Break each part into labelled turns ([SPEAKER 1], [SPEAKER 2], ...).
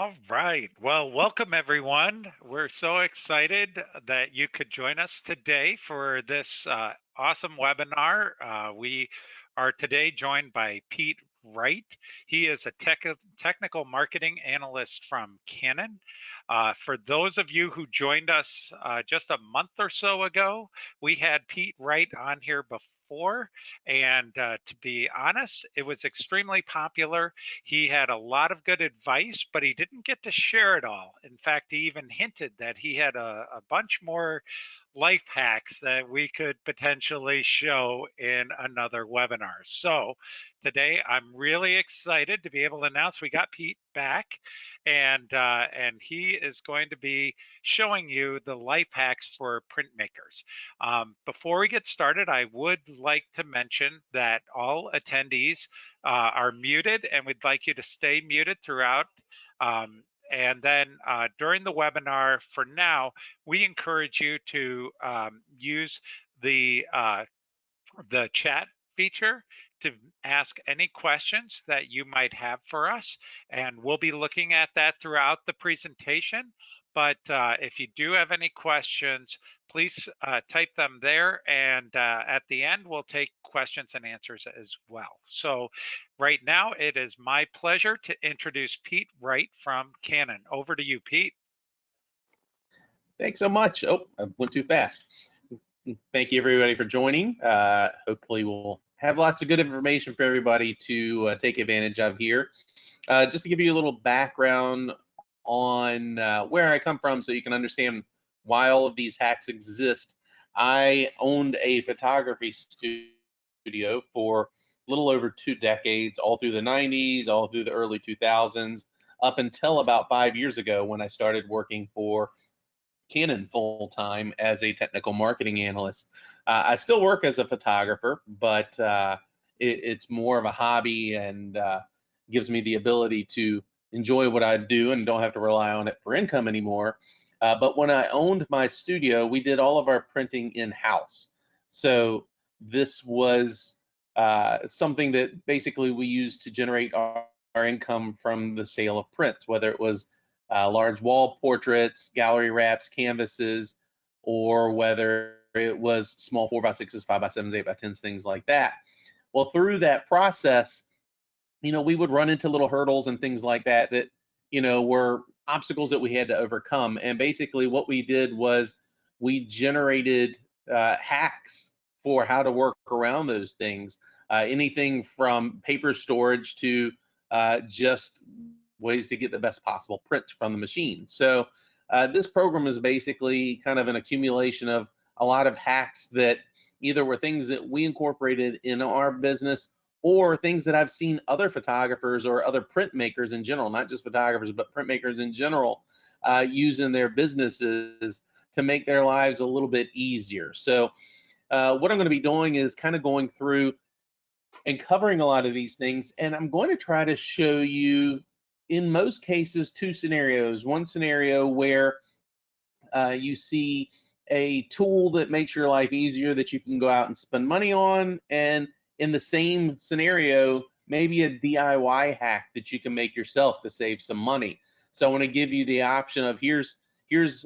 [SPEAKER 1] All right. Well, welcome everyone. We're so excited that you could join us today for this awesome webinar. We are today joined by Pete Wright. He is a technical marketing analyst from Canon. For those of you who joined us just a month or so ago, we had Pete Wright on here before. And to be honest, it was extremely popular. He had a lot of good advice, but he didn't get to share it all. In fact, he even hinted that he had a bunch more life hacks that we could potentially show in another webinar. So today I'm really excited to be able to announce we got Pete back, and he is going to be showing you the life hacks for printmakers. Before we get started, I would like to mention that all attendees are muted, and we'd like you to stay muted throughout. And then during the webinar, for now, we encourage you to use the chat feature to ask any questions that you might have for us, and we'll be looking at that throughout the presentation. But if you do have any questions, please type them there, and at the end, we'll take questions and answers as well. So right now, it is my pleasure to introduce Pete Wright from Canon. Over to you, Pete.
[SPEAKER 2] Thanks so much. Oh, I went too fast. Thank you, everybody, for joining. Hopefully, we'll have lots of good information for everybody to take advantage of here. Just to give you a little background on where I come from so you can understand why all of these hacks exist. I owned a photography studio for a little over 2 decades, all through the 90s, all through the early 2000s, up until about 5 years ago when I started working for Canon full time as a technical marketing analyst. I still work as a photographer, but it's more of a hobby and gives me the ability to enjoy what I do and don't have to rely on it for income anymore. But when I owned my studio, we did all of our printing in-house. So this was something that basically we used to generate our income from the sale of prints, whether it was large wall portraits, gallery wraps, canvases, or whether it was small 4x6s, 5x7s, 8x10s, things like that. Well, through that process, we would run into little hurdles and things like that were obstacles that we had to overcome. And basically what we did was we generated hacks for how to work around those things. Anything from paper storage to just ways to get the best possible prints from the machine. So this program is basically kind of an accumulation of a lot of hacks that either were things that we incorporated in our business or things that I've seen other photographers or other printmakers in general, not just photographers, but printmakers in general, use in their businesses to make their lives a little bit easier. So what I'm going to be doing is kind of going through and covering a lot of these things, and I'm going to try to show you, in most cases, two scenarios. One scenario where you see a tool that makes your life easier that you can go out and spend money on, and in the same scenario, maybe a DIY hack that you can make yourself to save some money. So I want to give you the option of here's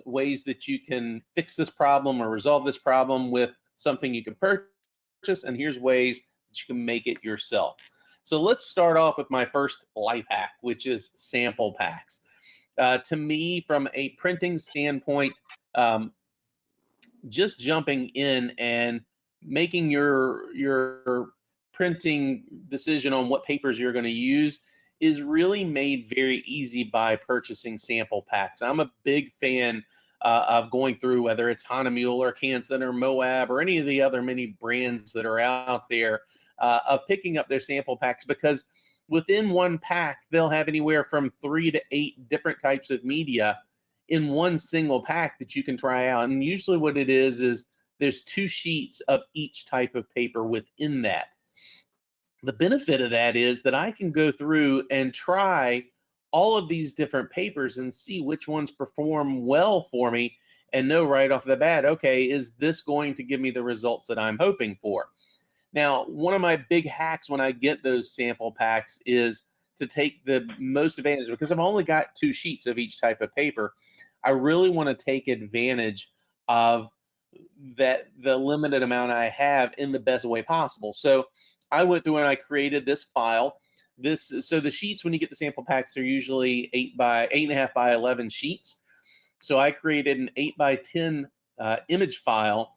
[SPEAKER 2] ways that you can fix this problem or resolve this problem with something you can purchase, and here's ways that you can make it yourself. So let's start off with my first life hack, which is sample packs. To me, from a printing standpoint, just jumping in and making your printing decision on what papers you're going to use is really made very easy by purchasing sample packs. I'm a big fan of going through, whether it's Hahnemuhle or Canson or Moab or any of the other many brands that are out there, of picking up their sample packs, because within one pack, they'll have anywhere from 3 to 8 different types of media in one single pack that you can try out. And usually what it is there's 2 sheets of each type of paper within that. The benefit of that is that I can go through and try all of these different papers and see which ones perform well for me and know right off the bat, okay, is this going to give me the results that I'm hoping for? Now, one of my big hacks when I get those sample packs is to take the most advantage, because I've only got 2 sheets of each type of paper. I really want to take advantage of the limited amount I have in the best way possible. So I went through and I created this file. So the sheets, when you get the sample packs, are usually 8.5 by 11 sheets. So I created an 8 by 10 image file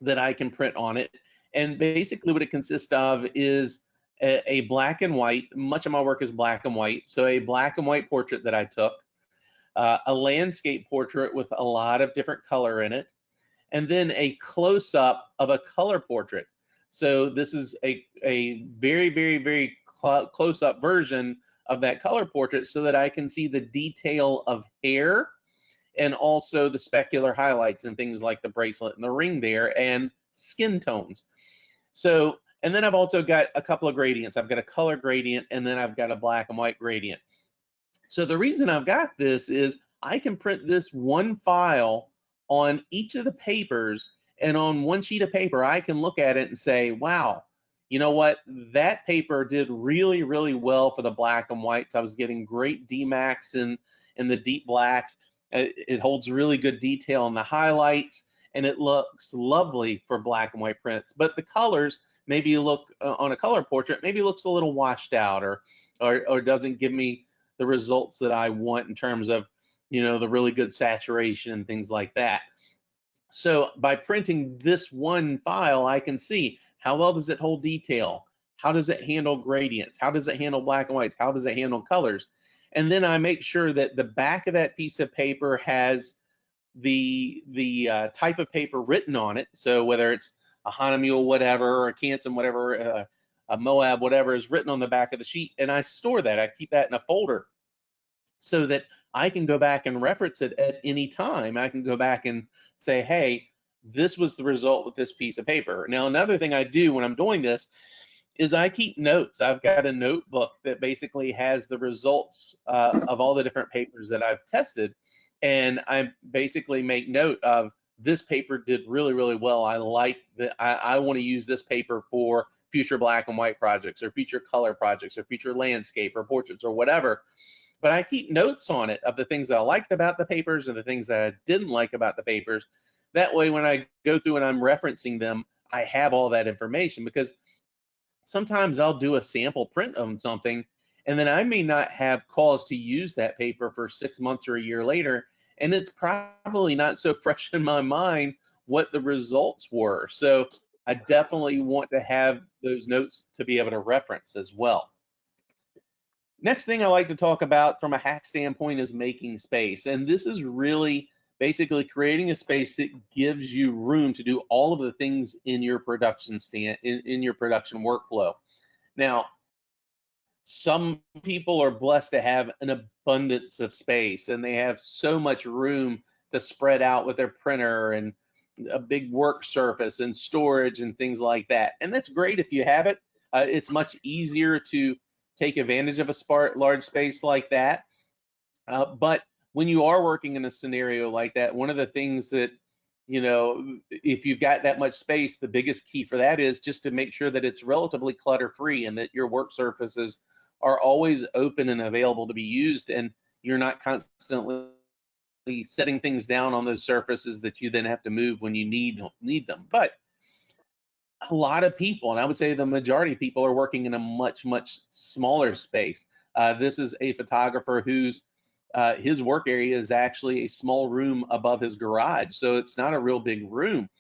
[SPEAKER 2] that I can print on it. And basically what it consists of is a black and white. Much of my work is black and white. So a black and white portrait that I took, a landscape portrait with a lot of different color in it, and then a close-up of a color portrait. So this is a very, very, very close-up version of that color portrait, so that I can see the detail of hair and also the specular highlights and things like the bracelet and the ring there, and skin tones. So, and then I've also got a couple of gradients. I've got a color gradient, and then I've got a black and white gradient. So the reason I've got this is I can print this one file on each of the papers, and on one sheet of paper, I can look at it and say, wow, you know what? That paper did really, really well for the black and whites. I was getting great Dmax in the deep blacks. It holds really good detail in the highlights, and it looks lovely for black and white prints. But the colors maybe look on a color portrait, maybe looks a little washed out, or doesn't give me the results that I want in terms of, the really good saturation and things like that. So by printing this one file, I can see how well does it hold detail? How does it handle gradients? How does it handle black and whites? How does it handle colors? And then I make sure that the back of that piece of paper has the type of paper written on it. So whether it's a Hahnemühle whatever, or a Canson whatever, a Moab whatever is written on the back of the sheet, and I store that. I keep that in a folder so that I can go back and reference it at any time. I can go back and say, hey, this was the result with this piece of paper. Now, another thing I do when I'm doing this is I keep notes. I've got a notebook that basically has the results of all the different papers that I've tested. And I basically make note of, this paper did really, really well. I like that. I want to use this paper for future black and white projects, or future color projects, or future landscape or portraits or whatever. But I keep notes on it of the things that I liked about the papers and the things that I didn't like about the papers. That way, when I go through and I'm referencing them, I have all that information, because sometimes I'll do a sample print on something, and then I may not have cause to use that paper for 6 months or a year later, and it's probably not so fresh in my mind what the results were. So I definitely want to have those notes to be able to reference as well. Next thing I like to talk about from a hack standpoint is making space. And this is really basically creating a space that gives you room to do all of the things in your production in your production workflow. Now, some people are blessed to have an abundance of space, and they have so much room to spread out with their printer and a big work surface and storage and things like that. And that's great if you have it. It's much easier to take advantage of a large space like that. But when you are working in a scenario like that, one of the things that, if you've got that much space, the biggest key for that is just to make sure that it's relatively clutter free, and that your work surfaces are always open and available to be used, and you're not constantly setting things down on those surfaces that you then have to move when you need them. But a lot of people, and I would say the majority of people, are working in a much, much smaller space. This is a photographer whose his work area is actually a small room above his garage, so it's not a real big room.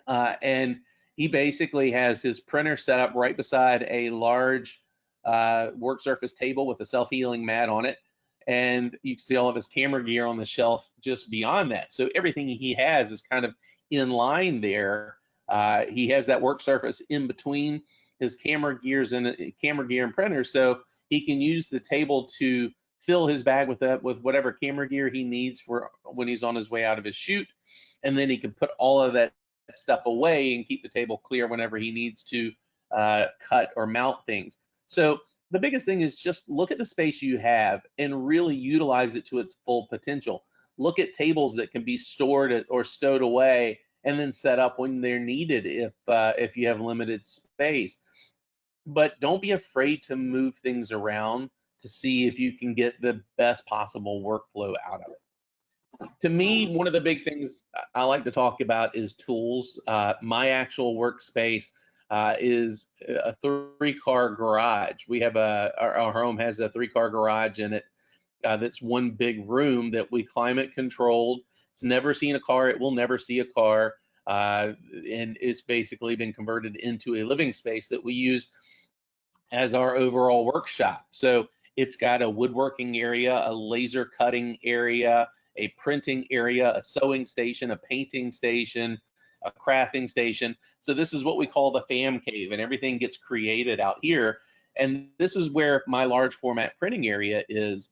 [SPEAKER 2] And he basically has his printer set up right beside a large work surface table with a self-healing mat on it. And you can see all of his camera gear on the shelf just beyond that. So everything he has is kind of in line there. He has that work surface in between his camera gear and printer, so he can use the table to fill his bag with whatever camera gear he needs for when he's on his way out of his shoot, and then he can put all of that stuff away and keep the table clear whenever he needs to cut or mount things. So the biggest thing is just look at the space you have and really utilize it to its full potential. Look at tables that can be stored or stowed away and then set up when they're needed if you have limited space. but don't be afraid to move things around to see if you can get the best possible workflow out of it. To me, one of the big things I like to talk about is tools. My actual workspace is a three-car garage. We have our home has a three-car garage in it. That's one big room that we climate controlled. It's never seen a car. It will never see a car. And it's basically been converted into a living space that we use as our overall workshop. So it's got a woodworking area, a laser cutting area, a printing area, a sewing station, a painting station, a crafting station. So this is what we call the fam cave, and everything gets created out here. And this is where my large format printing area is.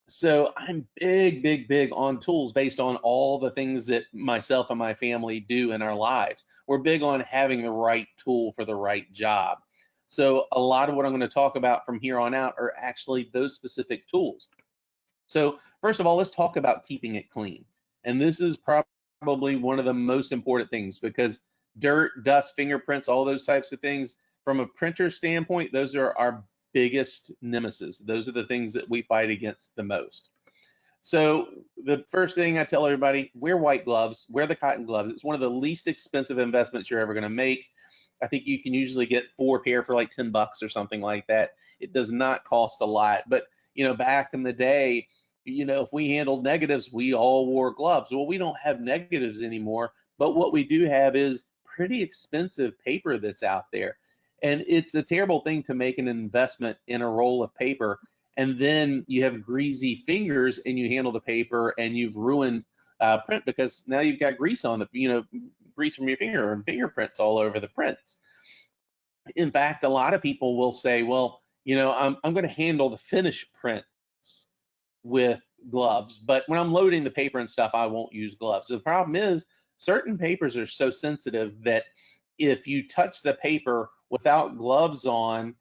[SPEAKER 2] So I'm big, big, big on tools based on all the things that myself and my family do in our lives. We're big on having the right tool for the right job. So a lot of what I'm going to talk about from here on out are actually those specific tools. So first of all, let's talk about keeping it clean. And this is probably one of the most important things because dirt, dust, fingerprints, all those types of things, from a printer standpoint, those are our biggest nemesis. Those are the things that we fight against the most. So the first thing I tell everybody, wear white gloves, wear the cotton gloves. It's one of the least expensive investments you're ever going to make. I think you can usually get 4 pair for like $10 or something like that. It does not cost a lot. But back in the day, if we handled negatives, we all wore gloves. Well, we don't have negatives anymore, but what we do have is pretty expensive paper that's out there. And it's a terrible thing to make an investment in a roll of paper and then you have greasy fingers and you handle the paper and you've ruined print because now you've got grease on the, grease from your finger and fingerprints all over the prints. In fact, a lot of people will say, well, I'm going to handle the finished prints with gloves, but when I'm loading the paper and stuff, I won't use gloves. The problem is certain papers are so sensitive that if you touch the paper without gloves on,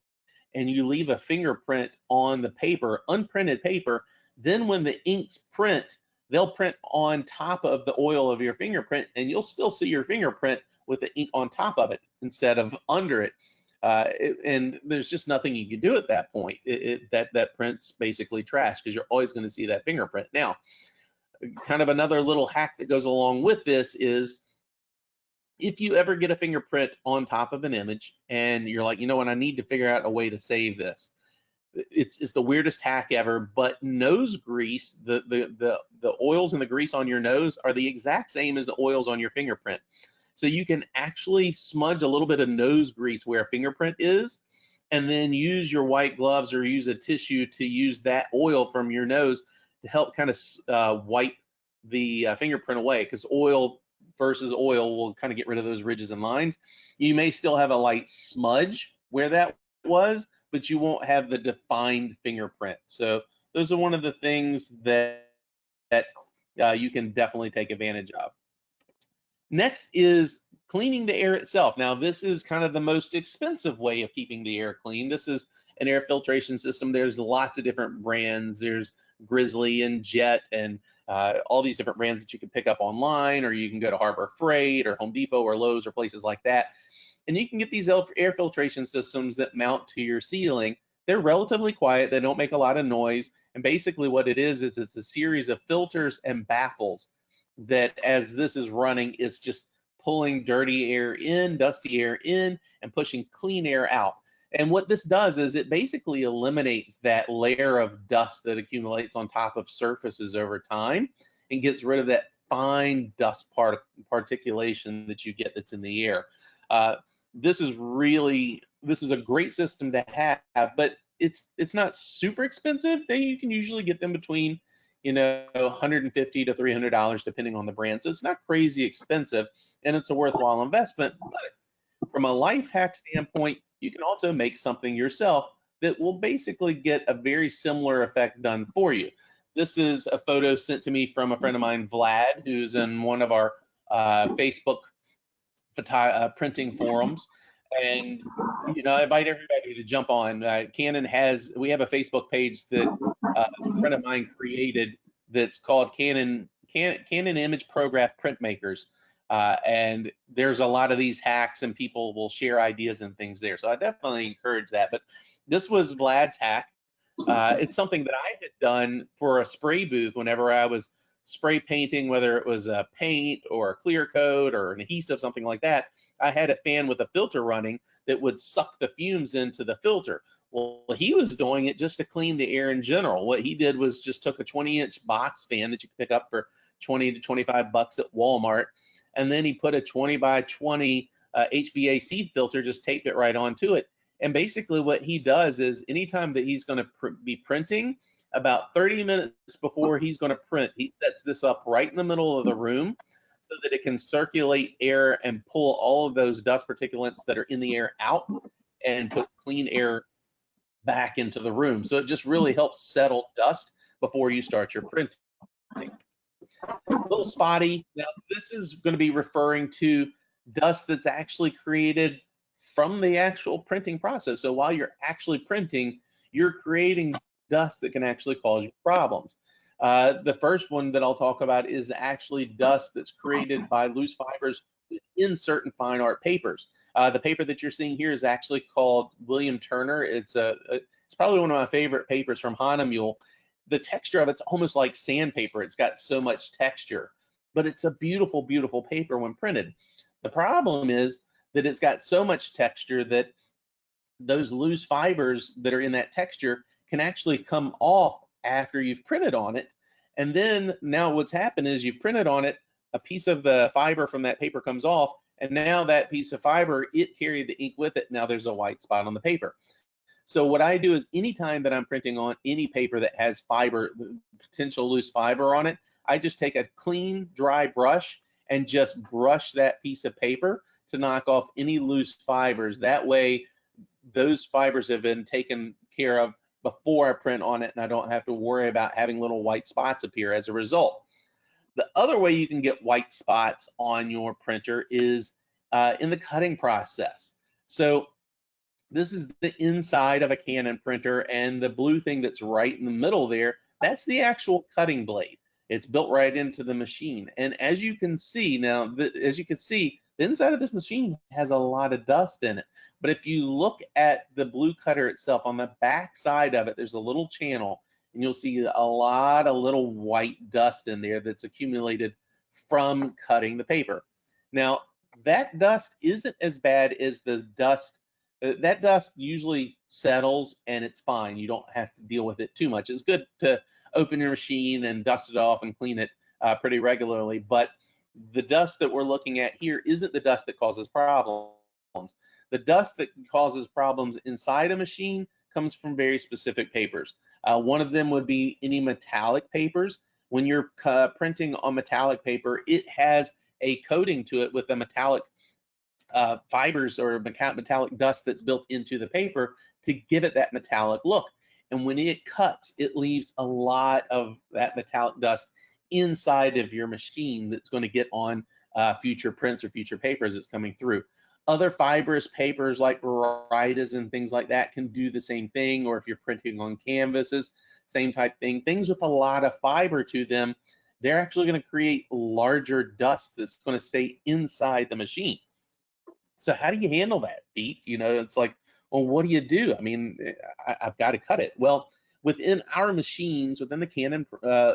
[SPEAKER 2] and you leave a fingerprint on the paper, unprinted paper, then when the inks print, they'll print on top of the oil of your fingerprint, and you'll still see your fingerprint with the ink on top of it instead of under it. And there's just nothing you can do at that point. That print's basically trash because you're always going to see that fingerprint. Now, kind of another little hack that goes along with this is if you ever get a fingerprint on top of an image and you're like, I need to figure out a way to save this. It's the weirdest hack ever, but nose grease, the oils and the grease on your nose are the exact same as the oils on your fingerprint. So you can actually smudge a little bit of nose grease where a fingerprint is, and then use your white gloves or use a tissue to use that oil from your nose to help kind of wipe the fingerprint away, because oil versus oil will kind of get rid of those ridges and lines. You may still have a light smudge where that was, but you won't have the defined fingerprint. So those are one of the things that you can definitely take advantage of. Next is cleaning the air itself. Now, this is kind of the most expensive way of keeping the air clean. This is an air filtration system. There's lots of different brands. There's Grizzly and Jet and all these different brands that you can pick up online, or you can go to Harbor Freight or Home Depot or Lowe's or places like that. And you can get these air filtration systems that mount to your ceiling. They're relatively quiet. They don't make a lot of noise. And basically what it is it's a series of filters and baffles that as this is running, it's just pulling dirty air in, dusty air in, and pushing clean air out. And what this does is it basically eliminates that layer of dust that accumulates on top of surfaces over time and gets rid of that fine dust particulation that you get that's in the air. This is a great system to have, but it's not super expensive. You can usually get them between $150 to $300 depending on the brand. So it's not crazy expensive, and it's a worthwhile investment. But from a life hack standpoint, you can also make something yourself that will basically get a very similar effect done for you. This is a photo sent to me from a friend of mine, Vlad, who's in one of our Facebook printing forums. And I invite everybody to jump on. We have a Facebook page that a friend of mine created that's called Canon Image Prograph Printmakers. And there's a lot of these hacks, and people will share ideas and things there. So I definitely encourage that. But this was Vlad's hack. It's something that I had done for a spray booth whenever I was spray painting, whether it was a paint or a clear coat or an adhesive, something like that. I had a fan with a filter running that would suck the fumes into the filter. Well, he was doing it just to clean the air in general. What he did was just took a 20-inch box fan that you could pick up for 20 to 25 bucks at Walmart, and then he put a 20 by 20 HVAC filter, just taped it right onto it. And basically what he does is anytime that he's going to be printing, about 30 minutes before he's going to print, he sets this up right in the middle of the room so that it can circulate air and pull all of those dust particulates that are in the air out and put clean air back into the room. So it just really helps settle dust before you start your printing. A little spotty. Now, this is going to be referring to dust that's actually created from the actual printing process. So while you're actually printing, you're creating dust that can actually cause you problems. The first one that I'll talk about is actually dust that's created by loose fibers in certain fine art papers. The paper that you're seeing here is actually called William Turner. It's probably one of my favorite papers from Hahnemühle. The texture of it's almost like sandpaper. It's got so much texture, but it's a beautiful, beautiful paper when printed. The problem is that it's got so much texture that those loose fibers that are in that texture can actually come off after you've printed on it. And then now what's happened is you've printed on it, a piece of the fiber from that paper comes off, and now that piece of fiber, it carried the ink with it. Now there's a white spot on the paper. So what I do is anytime that I'm printing on any paper that has fiber, potential loose fiber on it, I just take a clean, dry brush and just brush that piece of paper to knock off any loose fibers. That way, those fibers have been taken care of before I print on it, and I don't have to worry about having little white spots appear as a result. The other way you can get white spots on your printer is in the cutting process. So this is the inside of a Canon printer, and the blue thing that's right in the middle there, that's the actual cutting blade. It's built right into the machine. And as you can see now, the inside of this machine has a lot of dust in it. But if you look at the blue cutter itself, on the back side of it, there's a little channel, and you'll see a lot of little white dust in there that's accumulated from cutting the paper. Now, that dust isn't as bad as the dust. That dust usually settles and it's fine. You don't have to deal with it too much. It's good to open your machine and dust it off and clean it pretty regularly. But the dust that we're looking at here isn't the dust that causes problems. The dust that causes problems inside a machine comes from very specific papers. One of them would be any metallic papers. When you're printing on metallic paper, it has a coating to it with a metallic fibers or metallic dust that's built into the paper to give it that metallic look. And when it cuts, it leaves a lot of that metallic dust inside of your machine that's going to get on future prints or future papers that's coming through. Other fibrous papers like Wright and things like that can do the same thing, or if you're printing on canvases, same type thing. Things with a lot of fiber to them, they're actually going to create larger dust that's going to stay inside the machine. So how do you handle that, Pete? It's like, well, what do you do? I mean, I've got to cut it. Well, within our machines, within the Canon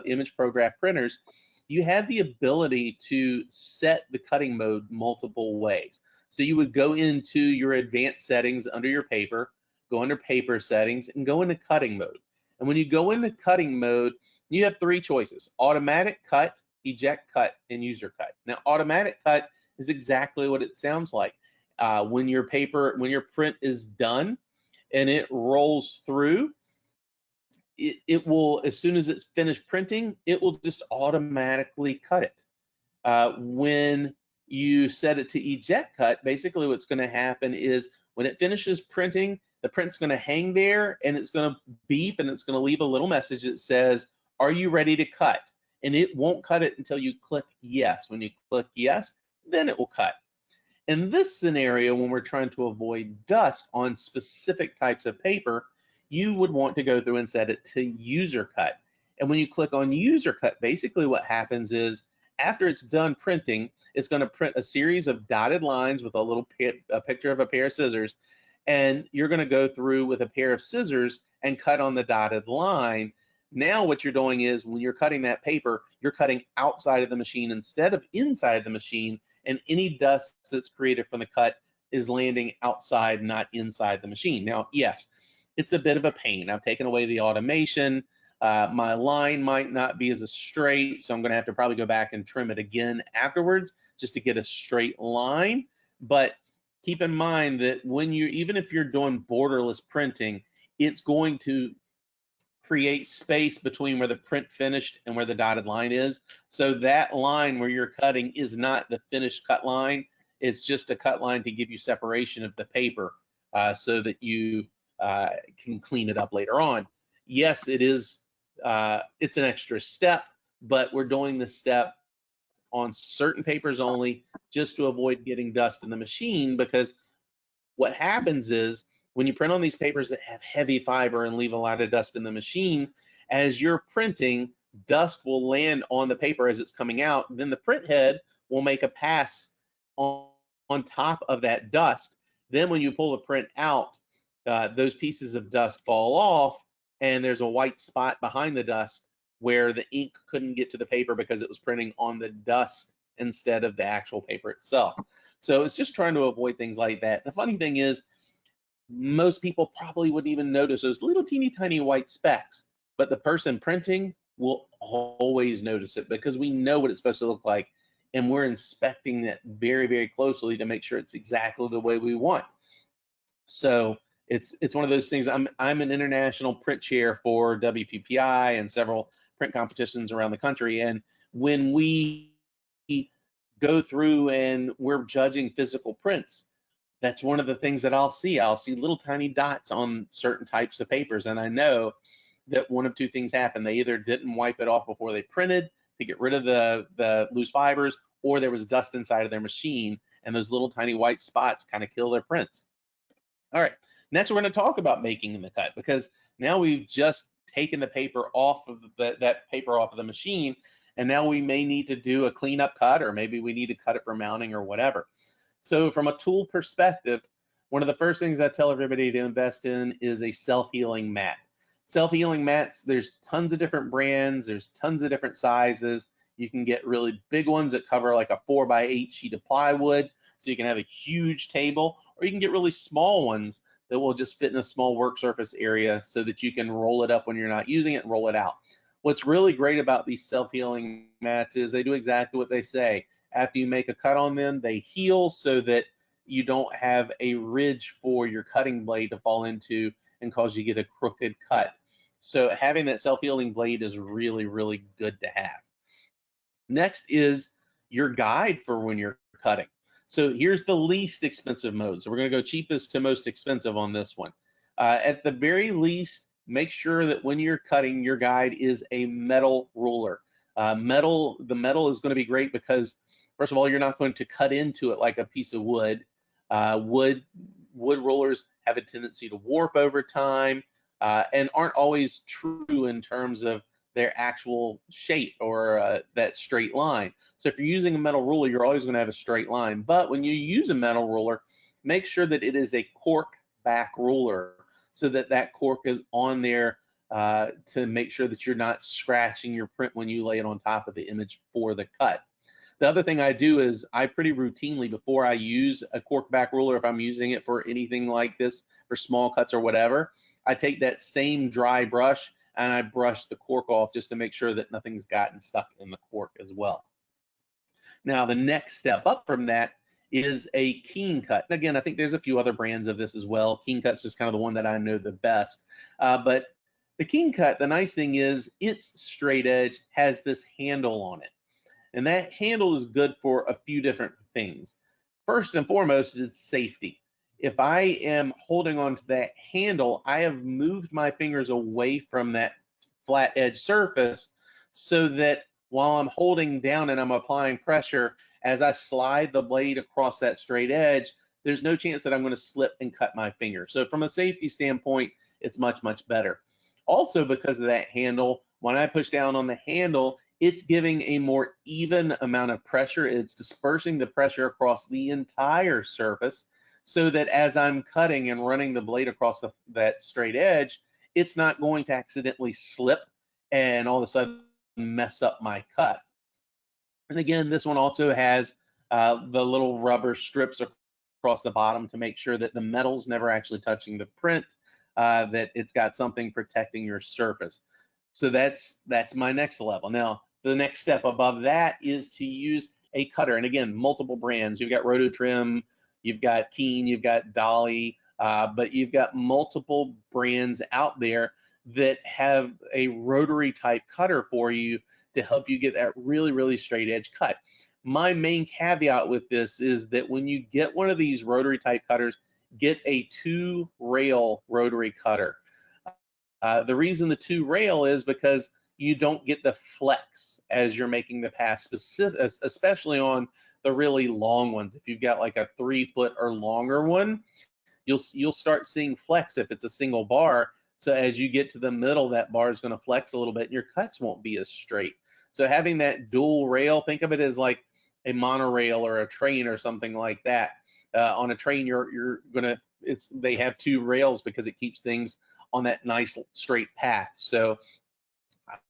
[SPEAKER 2] image prograph printers, you have the ability to set the cutting mode multiple ways. So you would go into your advanced settings under your paper, go under paper settings, and go into cutting mode. And when you go into cutting mode, you have three choices: automatic cut, eject cut, and user cut. Now, automatic cut is exactly what it sounds like. When your print is done and it rolls through, it will, as soon as it's finished printing, it will just automatically cut it. When you set it to eject cut, basically what's going to happen is when it finishes printing, the print's going to hang there and it's going to beep and it's going to leave a little message that says, "Are you ready to cut?" And it won't cut it until you click yes. When you click yes, then it will cut. In this scenario, when we're trying to avoid dust on specific types of paper, you would want to go through and set it to user cut. And when you click on user cut, basically what happens is After it's done printing, it's going to print a series of dotted lines with a picture of a pair of scissors, and you're going to go through with a pair of scissors and cut on the dotted line. Now what you're doing is when you're cutting that paper, you're cutting outside of the machine instead of inside the machine, and any dust that's created from the cut is landing outside, not inside the machine. Now, yes, it's a bit of a pain. I've taken away the automation. My line might not be as straight, so I'm going to have to probably go back and trim it again afterwards just to get a straight line. But keep in mind that even if you're doing borderless printing, it's going to create space between where the print finished and where the dotted line is. So that line where you're cutting is not the finished cut line. It's just a cut line to give you separation of the paper so that you can clean it up later on. Yes, it's an extra step, but we're doing this step on certain papers only just to avoid getting dust in the machine, because what happens is when you print on these papers that have heavy fiber and leave a lot of dust in the machine, as you're printing, dust will land on the paper as it's coming out. Then the print head will make a pass on top of that dust. Then when you pull the print out, those pieces of dust fall off, and there's a white spot behind the dust where the ink couldn't get to the paper because it was printing on the dust instead of the actual paper itself. So it's just trying to avoid things like that. The funny thing is, most people probably wouldn't even notice those little teeny tiny white specks, but the person printing will always notice it because we know what it's supposed to look like, and we're inspecting it very, very closely to make sure it's exactly the way we want. So it's one of those things. I'm an international print chair for WPPI and several print competitions around the country, and when we go through and we're judging physical prints, that's one of the things that I'll see. I'll see little tiny dots on certain types of papers, and I know that one of two things happened. They either didn't wipe it off before they printed to get rid of the loose fibers, or there was dust inside of their machine, and those little tiny white spots kind of kill their prints. All right, next we're going to talk about making the cut, because now we've just taken the paper off of that paper off of the machine, and now we may need to do a cleanup cut, or maybe we need to cut it for mounting or whatever. So from a tool perspective, one of the first things I tell everybody to invest in is a self-healing mat. Self-healing mats, there's tons of different brands, there's tons of different sizes. You can get really big ones that cover like a 4x8 sheet of plywood, so you can have a huge table, or you can get really small ones that will just fit in a small work surface area so that you can roll it up when you're not using it and roll it out. What's really great about these self-healing mats is they do exactly what they say. After you make a cut on them, they heal so that you don't have a ridge for your cutting blade to fall into and cause you to get a crooked cut. So having that self-healing blade is really, really good to have. Next is your guide for when you're cutting. So here's the least expensive mode. So we're going to go cheapest to most expensive on this one. At the very least, make sure that when you're cutting, your guide is a metal ruler. The metal is going to be great because, first of all, you're not going to cut into it like a piece of wood. Wood rulers have a tendency to warp over time and aren't always true in terms of their actual shape or that straight line. So if you're using a metal ruler, you're always going to have a straight line. But when you use a metal ruler, make sure that it is a cork back ruler so that that cork is on there to make sure that you're not scratching your print when you lay it on top of the image for the cut. The other thing I do is I pretty routinely, before I use a cork back ruler, if I'm using it for anything like this, for small cuts or whatever, I take that same dry brush and I brush the cork off just to make sure that nothing's gotten stuck in the cork as well. Now, the next step up from that is a keen cut. And again, I think there's a few other brands of this as well. Keen cut's just kind of the one that I know the best. But the keen cut, the nice thing is its straight edge has this handle on it. And that handle is good for a few different things. First and foremost, it's safety. If I am holding onto that handle, I have moved my fingers away from that flat edge surface so that while I'm holding down and I'm applying pressure, as I slide the blade across that straight edge, there's no chance that I'm going to slip and cut my finger. So from a safety standpoint, it's much, much better. Also, because of that handle, when I push down on the handle, it's giving a more even amount of pressure. It's dispersing the pressure across the entire surface so that as I'm cutting and running the blade across that straight edge, it's not going to accidentally slip and all of a sudden mess up my cut. And again, this one also has the little rubber strips across the bottom to make sure that the metal's never actually touching the print, that it's got something protecting your surface. So that's my next level. Now, the next step above that is to use a cutter. And again, multiple brands. You've got Rototrim, you've got Keen, you've got Dolly, but you've got multiple brands out there that have a rotary type cutter for you to help you get that really, really straight edge cut. My main caveat with this is that when you get one of these rotary type cutters, get a 2-rail rotary cutter. The reason the 2-rail is because you don't get the flex as you're making the pass, especially on the really long ones. If you've got like a 3-foot or longer one, you'll start seeing flex if it's a single bar. So as you get to the middle, that bar is going to flex a little bit and your cuts won't be as straight. So having that dual rail, think of it as like a monorail or a train or something like that. On a train, you're gonna they have 2 rails because it keeps things on that nice straight path. So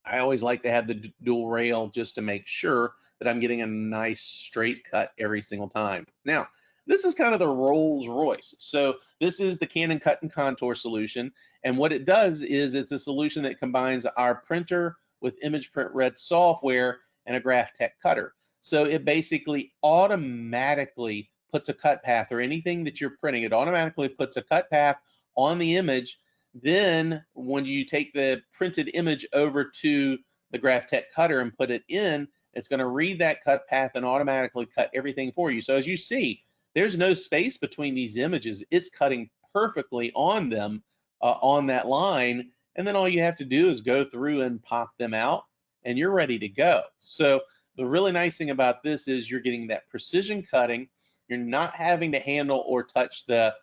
[SPEAKER 2] I always like to have the dual rail just to make sure that I'm getting a nice straight cut every single time. Now, this is kind of the Rolls Royce. So this is the Canon cut and contour solution. And what it does is it's a solution that combines our printer with image print red software and a Graphtec cutter. So it basically automatically puts a cut path, or anything that you're printing, it automatically puts a cut path on the image. Then when you take the printed image over to the Graphtec cutter and put it in, it's going to read that cut path and automatically cut everything for you. So as you see, there's no space between these images. It's cutting perfectly on them, on that line. And then all you have to do is go through and pop them out and you're ready to go. So the really nice thing about this is you're getting that precision cutting. You're not having to handle or touch the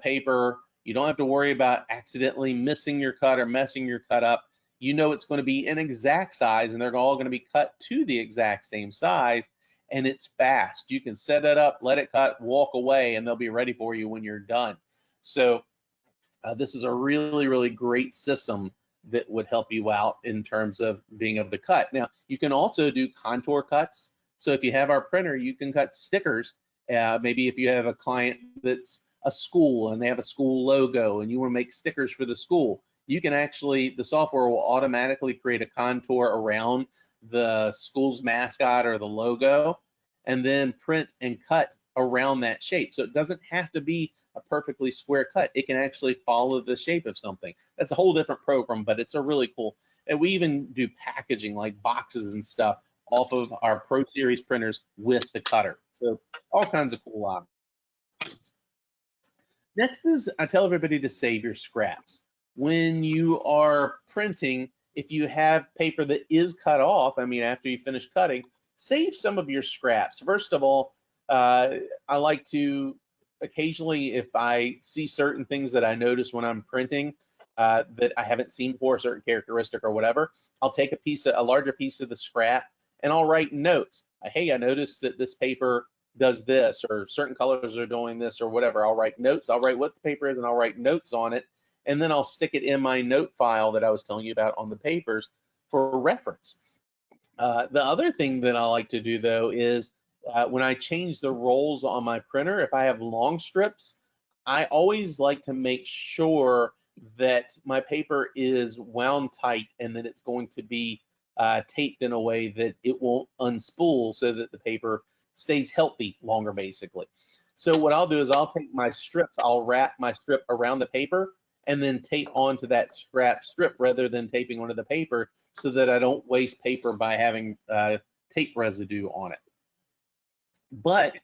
[SPEAKER 2] paper. You don't have to worry about accidentally missing your cut or messing your cut up. You know it's going to be an exact size and they're all going to be cut to the exact same size, and it's fast. You can set it up, let it cut, walk away, and they'll be ready for you when you're done. So this is a really, really great system that would help you out in terms of being able to cut. Now, you can also do contour cuts. So if you have our printer, you can cut stickers. Maybe if you have a client that's a school and they have a school logo and you want to make stickers for the school, you can actually, the software will automatically create a contour around the school's mascot or the logo, and then print and cut around that shape. So it doesn't have to be a perfectly square cut. It can actually follow the shape of something. That's a whole different program, but it's a really cool. And we even do packaging like boxes and stuff off of our Pro Series printers with the cutter. So all kinds of cool options. Next is I tell everybody to save your scraps. When you are printing, if you have paper that is cut off, I mean, after you finish cutting, save some of your scraps. First of all, I like to occasionally, if I see certain things that I notice when I'm printing that I haven't seen before, a certain characteristic or whatever, I'll take a larger piece of the scrap and I'll write notes. Hey, I noticed that this paper does this, or certain colors are doing this, or whatever. I'll write notes. I'll write what the paper is and I'll write notes on it. And then I'll stick it in my note file that I was telling you about on the papers for reference. The other thing that I like to do though is when I change the rolls on my printer, if I have long strips, I always like to make sure that my paper is wound tight and that it's going to be taped in a way that it won't unspool so that the paper stays healthy longer, basically. So what I'll do is I'll take my strips, I'll wrap my strip around the paper and then tape onto that scrap strip rather than taping onto the paper, so that I don't waste paper by having tape residue on it. But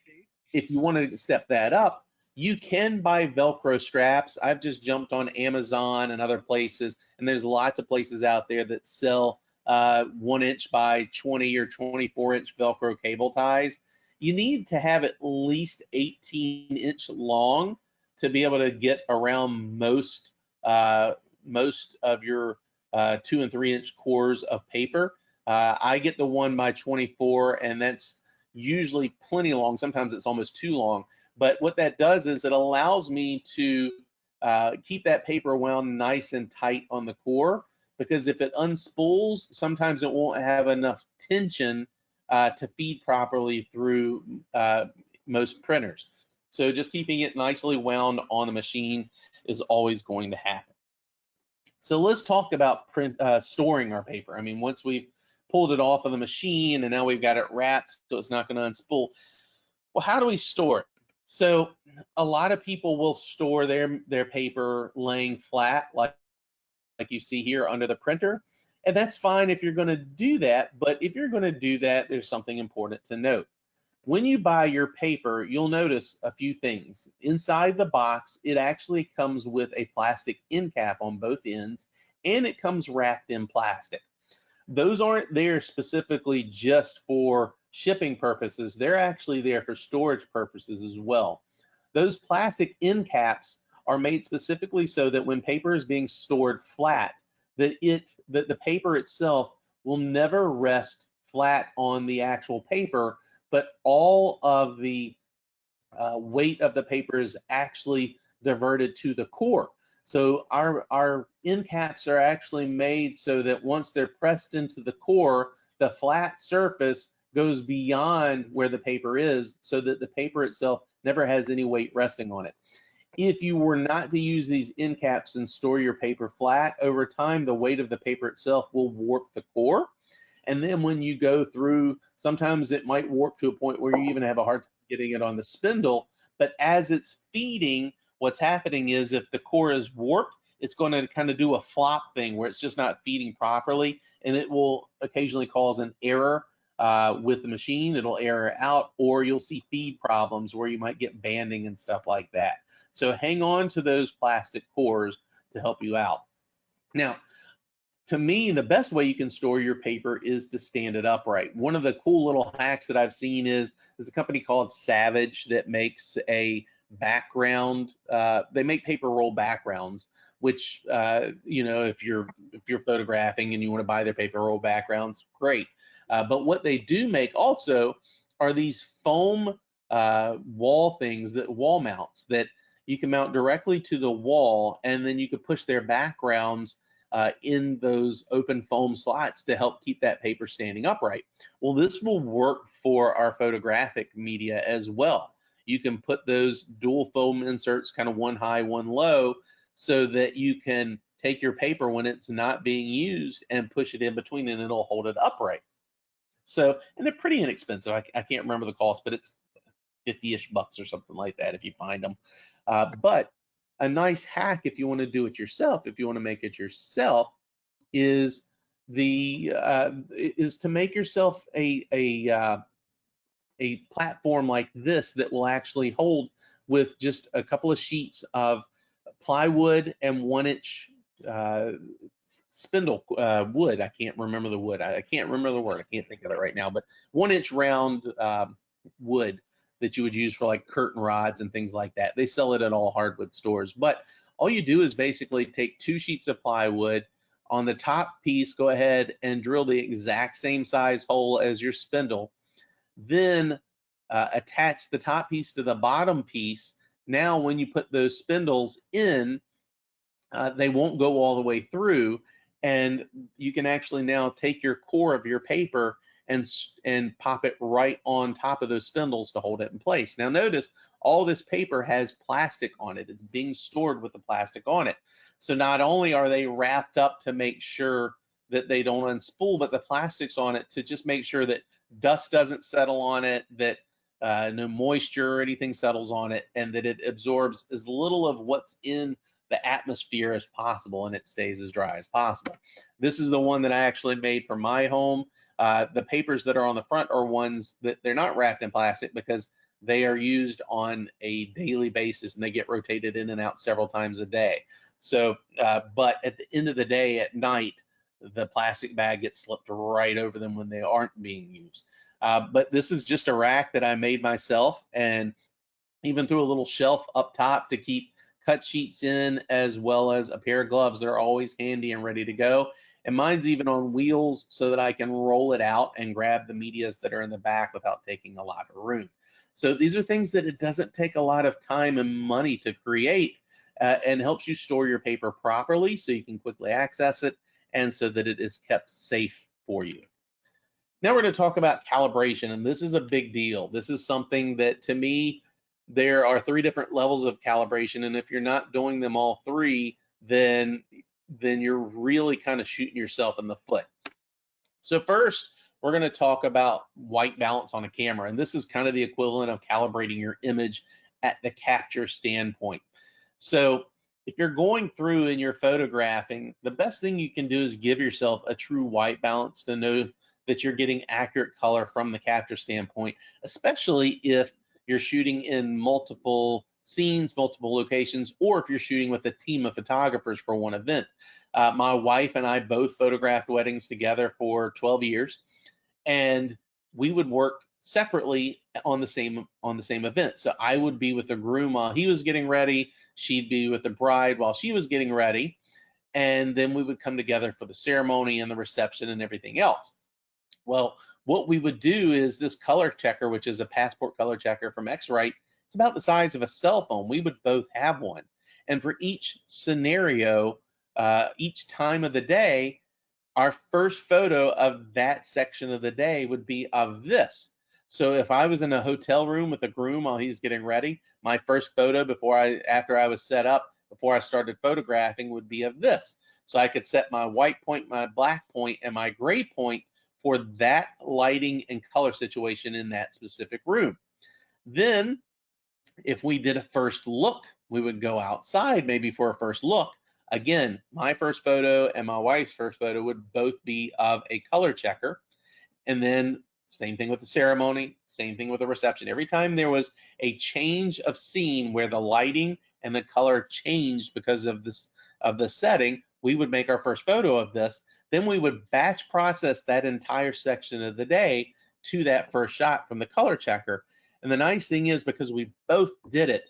[SPEAKER 2] if you want to step that up, you can buy Velcro straps. I've just jumped on Amazon and other places, and there's lots of places out there that sell 1-inch by 20 or 24-inch Velcro cable ties. You need to have at least 18-inch long to be able to get around most of your 2 and 3-inch cores of paper. I get the 1x24, and that's usually plenty long. Sometimes it's almost too long. But what that does is it allows me to keep that paper wound nice and tight on the core, because if it unspools, sometimes it won't have enough tension to feed properly through most printers. So just keeping it nicely wound on the machine is always going to happen. So let's talk about storing our paper. I mean, once we've pulled it off of the machine and now we've got it wrapped so it's not going to unspool, well, how do we store it? So a lot of people will store their paper laying flat, like you see here under the printer. And that's fine if you're going to do that. But if you're going to do that, there's something important to note. When you buy your paper, you'll notice a few things. Inside the box, it actually comes with a plastic end cap on both ends, and it comes wrapped in plastic. Those aren't there specifically just for shipping purposes. They're actually there for storage purposes as well. Those plastic end caps are made specifically so that when paper is being stored flat, that the paper itself will never rest flat on the actual paper, but all of the weight of the paper is actually diverted to the core. So our end caps are actually made so that once they're pressed into the core, the flat surface goes beyond where the paper is, so that the paper itself never has any weight resting on it. If you were not to use these end caps and store your paper flat, over time the weight of the paper itself will warp the core. And then when you go through, sometimes it might warp to a point where you even have a hard time getting it on the spindle. But as it's feeding, what's happening is if the core is warped, it's going to kind of do a flop thing where it's just not feeding properly, and it will occasionally cause an error with the machine. It'll error out, or you'll see feed problems where you might get banding and stuff like that. So hang on to those plastic cores to help you out. Now, to me, the best way you can store your paper is to stand it upright. One of the cool little hacks that I've seen is there's a company called Savage that makes a background. They make paper roll backgrounds, which if you're photographing and you want to buy their paper roll backgrounds, great. But what they do make also are these foam wall mounts that you can mount directly to the wall, and then you can push their backgrounds in those open foam slots to help keep that paper standing upright. Well, this will work for our photographic media as well. You can put those dual foam inserts, kind of one high, one low, so that you can take your paper when it's not being used and push it in between, and it'll hold it upright. So, and they're pretty inexpensive. I can't remember the cost, but it's 50-ish bucks or something like that if you find them. But a nice hack if you want to do it yourself, if you want to make it yourself, is to make yourself a platform like this that will actually hold with just a couple of sheets of plywood and 1-inch spindle wood. I can't remember the wood. I can't remember the word. I can't think of it right now. But 1-inch round wood that you would use for like curtain rods and things like that. They sell it at all hardwood stores. But all you do is basically take 2 sheets of plywood. On the top piece, go ahead and drill the exact same size hole as your spindle. Then attach the top piece to the bottom piece. Now, when you put those spindles in, they won't go all the way through, and you can actually now take your core of your paper and pop it right on top of those spindles to hold it in place. Now notice all this paper has plastic on it. It's being stored with the plastic on it. So not only are they wrapped up to make sure that they don't unspool, but the plastic's on it to just make sure that dust doesn't settle on it, that no moisture or anything settles on it, and that it absorbs as little of what's in the atmosphere as possible, and it stays as dry as possible. This is the one that I actually made for my home. The papers that are on the front are ones that they're not wrapped in plastic because they are used on a daily basis and they get rotated in and out several times a day. So, but at the end of the day, at night, the plastic bag gets slipped right over them when they aren't being used. But this is just a rack that I made myself, and even threw a little shelf up top to keep cut sheets in, as well as a pair of gloves that are always handy and ready to go. And mine's even on wheels so that I can roll it out and grab the medias that are in the back without taking a lot of room. So these are things that it doesn't take a lot of time and money to create, and helps you store your paper properly so you can quickly access it and so that it is kept safe for you. Now we're going to talk about calibration, and this is a big deal. This is something that, to me, there are 3 different levels of calibration, and if you're not doing them all 3, then you're really kind of shooting yourself in the foot. So first, we're going to talk about white balance on a camera, and this is kind of the equivalent of calibrating your image at the capture standpoint. So if you're going through and you're photographing, the best thing you can do is give yourself a true white balance to know that you're getting accurate color from the capture standpoint, especially if you're shooting in multiple scenes, multiple locations, or if you're shooting with a team of photographers for one event. My wife and I both photographed weddings together for 12 years, and we would work separately on the same event. So I would be with the groom while he was getting ready, she'd be with the bride while she was getting ready, and then we would come together for the ceremony and the reception and everything else. Well, what we would do is this color checker, which is a passport color checker from Wright, it's about the size of a cell phone. We would both have one. And for each scenario, each time of the day, our first photo of that section of the day would be of this. So if I was in a hotel room with a groom while he's getting ready, my first photo after I was set up, before I started photographing, would be of this. So I could set my white point, my black point, and my gray point for that lighting and color situation in that specific room. Then if we did a first look, we would go outside maybe for a first look. Again, my first photo and my wife's first photo would both be of a color checker. And then same thing with the ceremony, same thing with the reception. Every time there was a change of scene where the lighting and the color changed because of the setting, we would make our first photo of this. Then we would batch process that entire section of the day to that first shot from the color checker. And the nice thing is, because we both did it,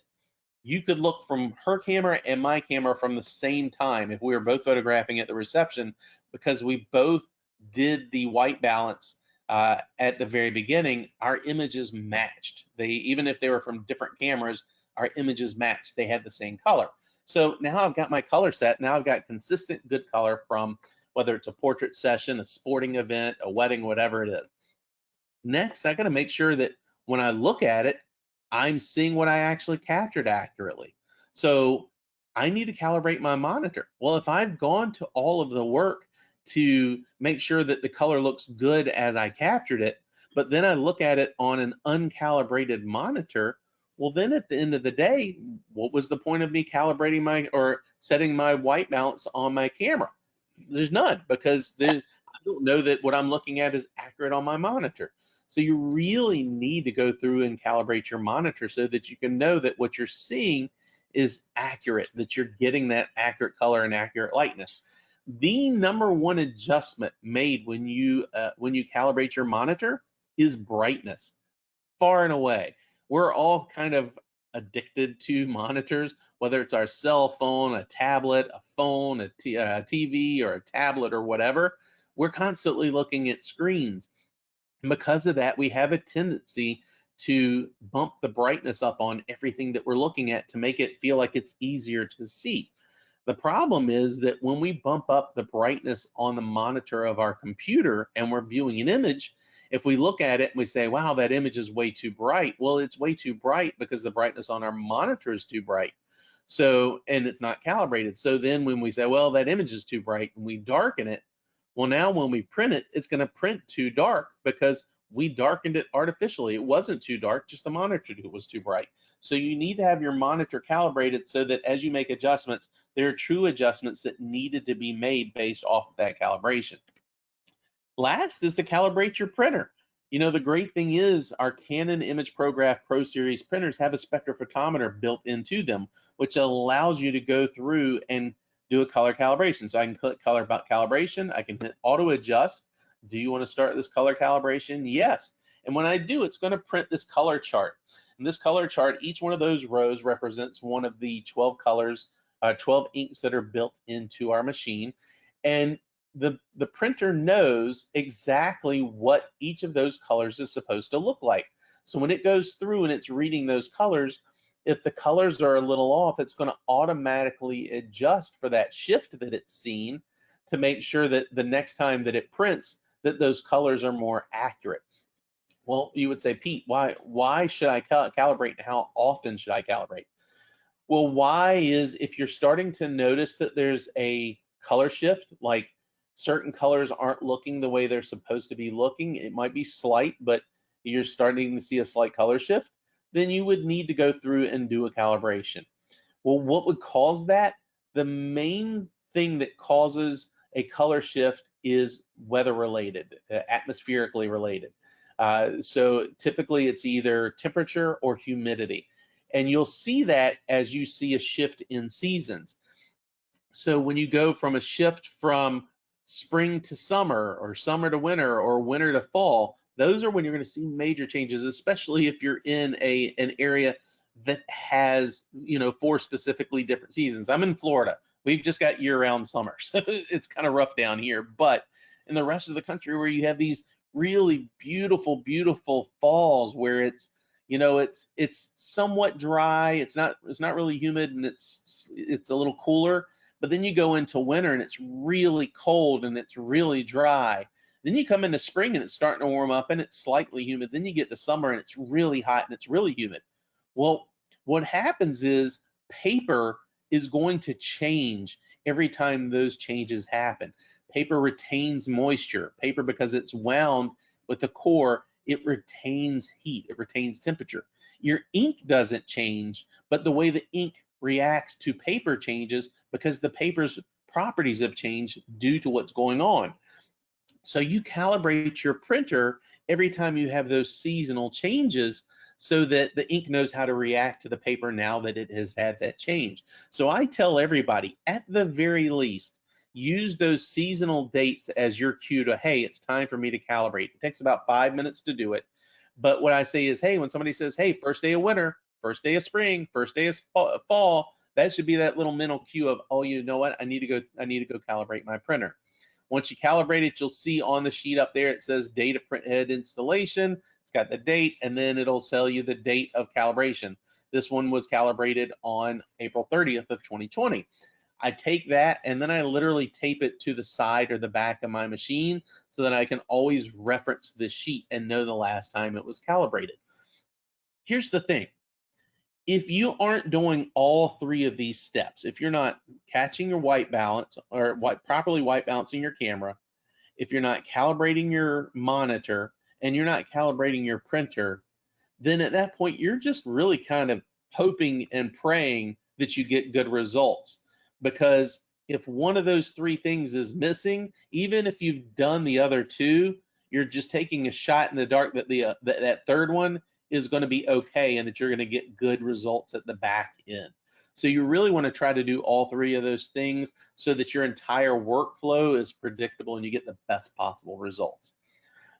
[SPEAKER 2] you could look from her camera and my camera from the same time if we were both photographing at the reception, because we both did the white balance at the very beginning. Our images matched. Even if they were from different cameras, our images matched. They had the same color. So now I've got my color set. Now I've got consistent good color from whether it's a portrait session, a sporting event, a wedding, whatever it is. Next, I got to make sure that when I look at it, I'm seeing what I actually captured accurately. So I need to calibrate my monitor. Well, if I've gone to all of the work to make sure that the color looks good as I captured it, but then I look at it on an uncalibrated monitor, well, then at the end of the day, what was the point of me calibrating or setting my white balance on my camera? There's none, because I don't know that what I'm looking at is accurate on my monitor. So you really need to go through and calibrate your monitor so that you can know that what you're seeing is accurate, that you're getting that accurate color and accurate lightness. The number one adjustment made when you calibrate your monitor is brightness, far and away. We're all kind of addicted to monitors, whether it's our cell phone, a tablet, a phone, a TV, or a tablet, or whatever. We're constantly looking at screens. And because of that, we have a tendency to bump the brightness up on everything that we're looking at to make it feel like it's easier to see. The problem is that when we bump up the brightness on the monitor of our computer and we're viewing an image, if we look at it and we say, wow, that image is way too bright, well, it's way too bright because the brightness on our monitor is too bright. So, and it's not calibrated. So then when we say, well, that image is too bright, and we darken it, well, now when we print it, it's going to print too dark because we darkened it artificially. It wasn't too dark, just the monitor was too bright. So you need to have your monitor calibrated so that as you make adjustments, there are true adjustments that needed to be made based off of that calibration. Last is to calibrate your printer. You know, the great thing is our Canon ImageProGraph Pro Series printers have a spectrophotometer built into them, which allows you to go through and do a color calibration. So I can click color calibration. I can hit auto adjust. Do you want to start this color calibration? Yes. And when I do, it's going to print this color chart. In this color chart, each one of those rows represents one of the 12 colors, 12 inks that are built into our machine. And the printer knows exactly what each of those colors is supposed to look like. So when it goes through and it's reading those colors, if the colors are a little off, it's going to automatically adjust for that shift that it's seen to make sure that the next time that it prints, that those colors are more accurate. Well, you would say, Pete, why should I calibrate and how often should I calibrate? Well, why is if you're starting to notice that there's a color shift, like certain colors aren't looking the way they're supposed to be looking, it might be slight, but you're starting to see a slight color shift, then you would need to go through and do a calibration. Well, what would cause that? The main thing that causes a color shift is weather related, atmospherically related. So typically it's either temperature or humidity. And you'll see that as you see a shift in seasons. So when you go from a shift from spring to summer or summer to winter or winter to fall, those are when you're going to see major changes, especially if you're in an area that has, 4 specifically different seasons. I'm in Florida. We've just got year-round summer, so it's kind of rough down here. But in the rest of the country where you have these really beautiful, beautiful falls where it's somewhat dry, it's not really humid, and it's a little cooler. But then you go into winter and it's really cold and it's really dry. Then you come into spring and it's starting to warm up and it's slightly humid. Then you get to summer and it's really hot and it's really humid. Well, what happens is paper is going to change every time those changes happen. Paper retains moisture. Paper, because it's wound with the core, it retains heat, it retains temperature. Your ink doesn't change, but the way the ink reacts to paper changes because the paper's properties have changed due to what's going on. So you calibrate your printer every time you have those seasonal changes so that the ink knows how to react to the paper now that it has had that change. So I tell everybody, at the very least, use those seasonal dates as your cue to, hey, it's time for me to calibrate. It takes about 5 minutes to do it. But what I say is, hey, when somebody says, hey, first day of winter, first day of spring, first day of fall, that should be that little mental cue of, oh, you know what? I need to go calibrate my printer. Once you calibrate it, you'll see on the sheet up there, it says date of print head installation. It's got the date, and then it'll tell you the date of calibration. This one was calibrated on April 30th of 2020. I take that and then I literally tape it to the side or the back of my machine so that I can always reference this sheet and know the last time it was calibrated. Here's the thing. If you aren't doing all 3 of these steps, if you're not catching your white balance or properly white balancing your camera, if you're not calibrating your monitor and you're not calibrating your printer, then at that point, you're just really kind of hoping and praying that you get good results. Because if one of those 3 things is missing, even if you've done the other 2, you're just taking a shot in the dark that that third one is going to be okay and that you're going to get good results at the back end. So you really want to try to do all 3 of those things so that your entire workflow is predictable and you get the best possible results.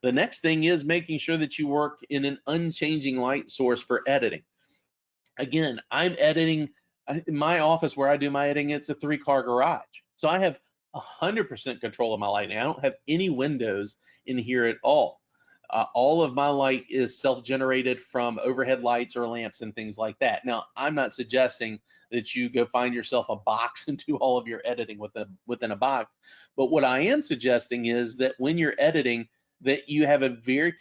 [SPEAKER 2] The next thing is making sure that you work in an unchanging light source for editing. Again, I'm editing in my office where I do my editing, it's a 3-car garage. So I have 100% control of my lighting. I don't have any windows in here at all. All of my light is self-generated from overhead lights or lamps and things like that. Now, I'm not suggesting that you go find yourself a box and do all of your editing within a box. But what I am suggesting is that when you're editing, that you have a very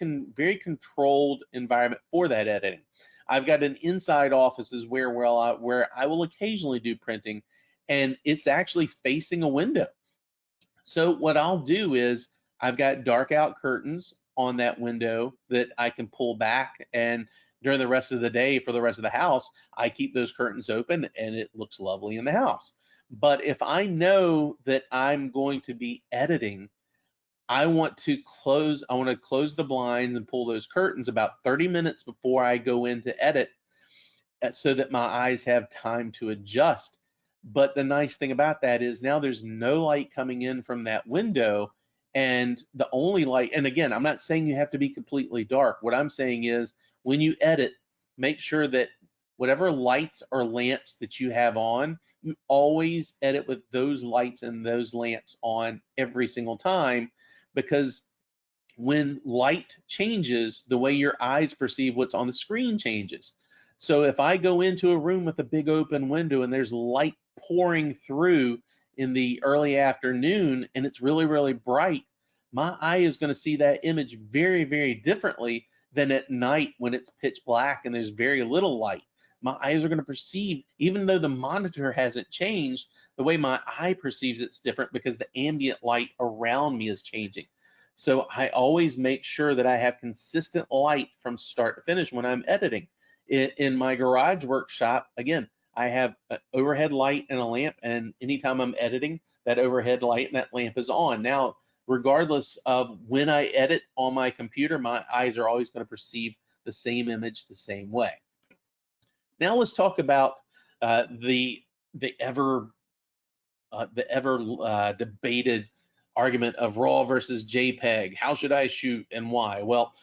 [SPEAKER 2] controlled environment for that editing. I've got an inside offices where I will occasionally do printing, and it's actually facing a window. So what I'll do is I've got dark out curtains on that window that I can pull back, and during the rest of the day for the rest of the house, I keep those curtains open and it looks lovely in the house. But if I know that I'm going to be editing, I want to close the blinds and pull those curtains about 30 minutes before I go in to edit so that my eyes have time to adjust. But the nice thing about that is now there's no light coming in from that window, and the only light, and again, I'm not saying you have to be completely dark. What I'm saying is when you edit, make sure that whatever lights or lamps that you have on, you always edit with those lights and those lamps on every single time, because when light changes, the way your eyes perceive what's on the screen changes. So if I go into a room with a big open window and there's light pouring through in the early afternoon and it's really, really bright, my eye is going to see that image very, very differently than at night when it's pitch black and there's very little light. My eyes are going to perceive, even though the monitor hasn't changed, the way my eye perceives it's different because the ambient light around me is changing. So I always make sure that I have consistent light from start to finish when I'm editing. In my garage workshop, again, I have an overhead light and a lamp, and anytime I'm editing, that overhead light and that lamp is on. Now, regardless of when I edit on my computer, my eyes are always going to perceive the same image the same way. Now let's talk about the ever debated argument of RAW versus JPEG. How should I shoot and why? Well,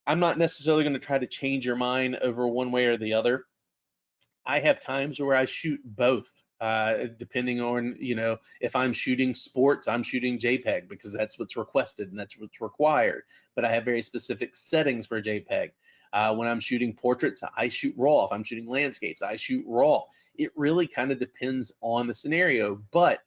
[SPEAKER 2] I'm not necessarily going to try to change your mind over one way or the other. I have times where I shoot both, depending on, if I'm shooting sports, I'm shooting JPEG because that's what's requested and that's what's required. But I have very specific settings for JPEG. When I'm shooting portraits, I shoot RAW. If I'm shooting landscapes, I shoot RAW. It really kind of depends on the scenario. But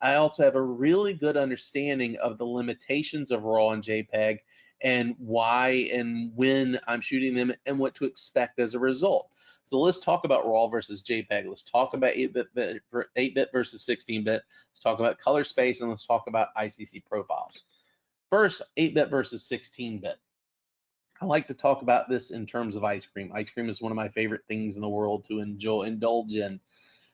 [SPEAKER 2] I also have a really good understanding of the limitations of RAW and JPEG and why and when I'm shooting them and what to expect as a result. So let's talk about RAW versus JPEG. Let's talk about 8-bit versus 16-bit. Let's talk about color space, and let's talk about ICC profiles. First, 8-bit versus 16-bit. I like to talk about this in terms of ice cream. Ice cream is one of my favorite things in the world to indulge in.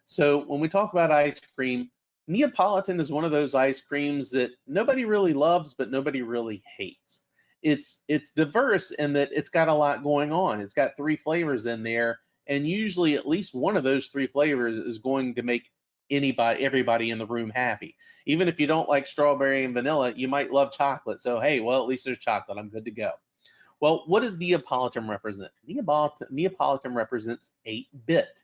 [SPEAKER 2] So when we talk about ice cream, Neapolitan is one of those ice creams that nobody really loves, but nobody really hates. It's diverse in that it's got a lot going on. It's got 3 flavors in there, and usually at least one of those 3 flavors is going to make everybody in the room happy. Even if you don't like strawberry and vanilla, you might love chocolate. So hey, well, at least there's chocolate. I'm good to go. Well, what does Neapolitan represent? Neapolitan represents 8-bit.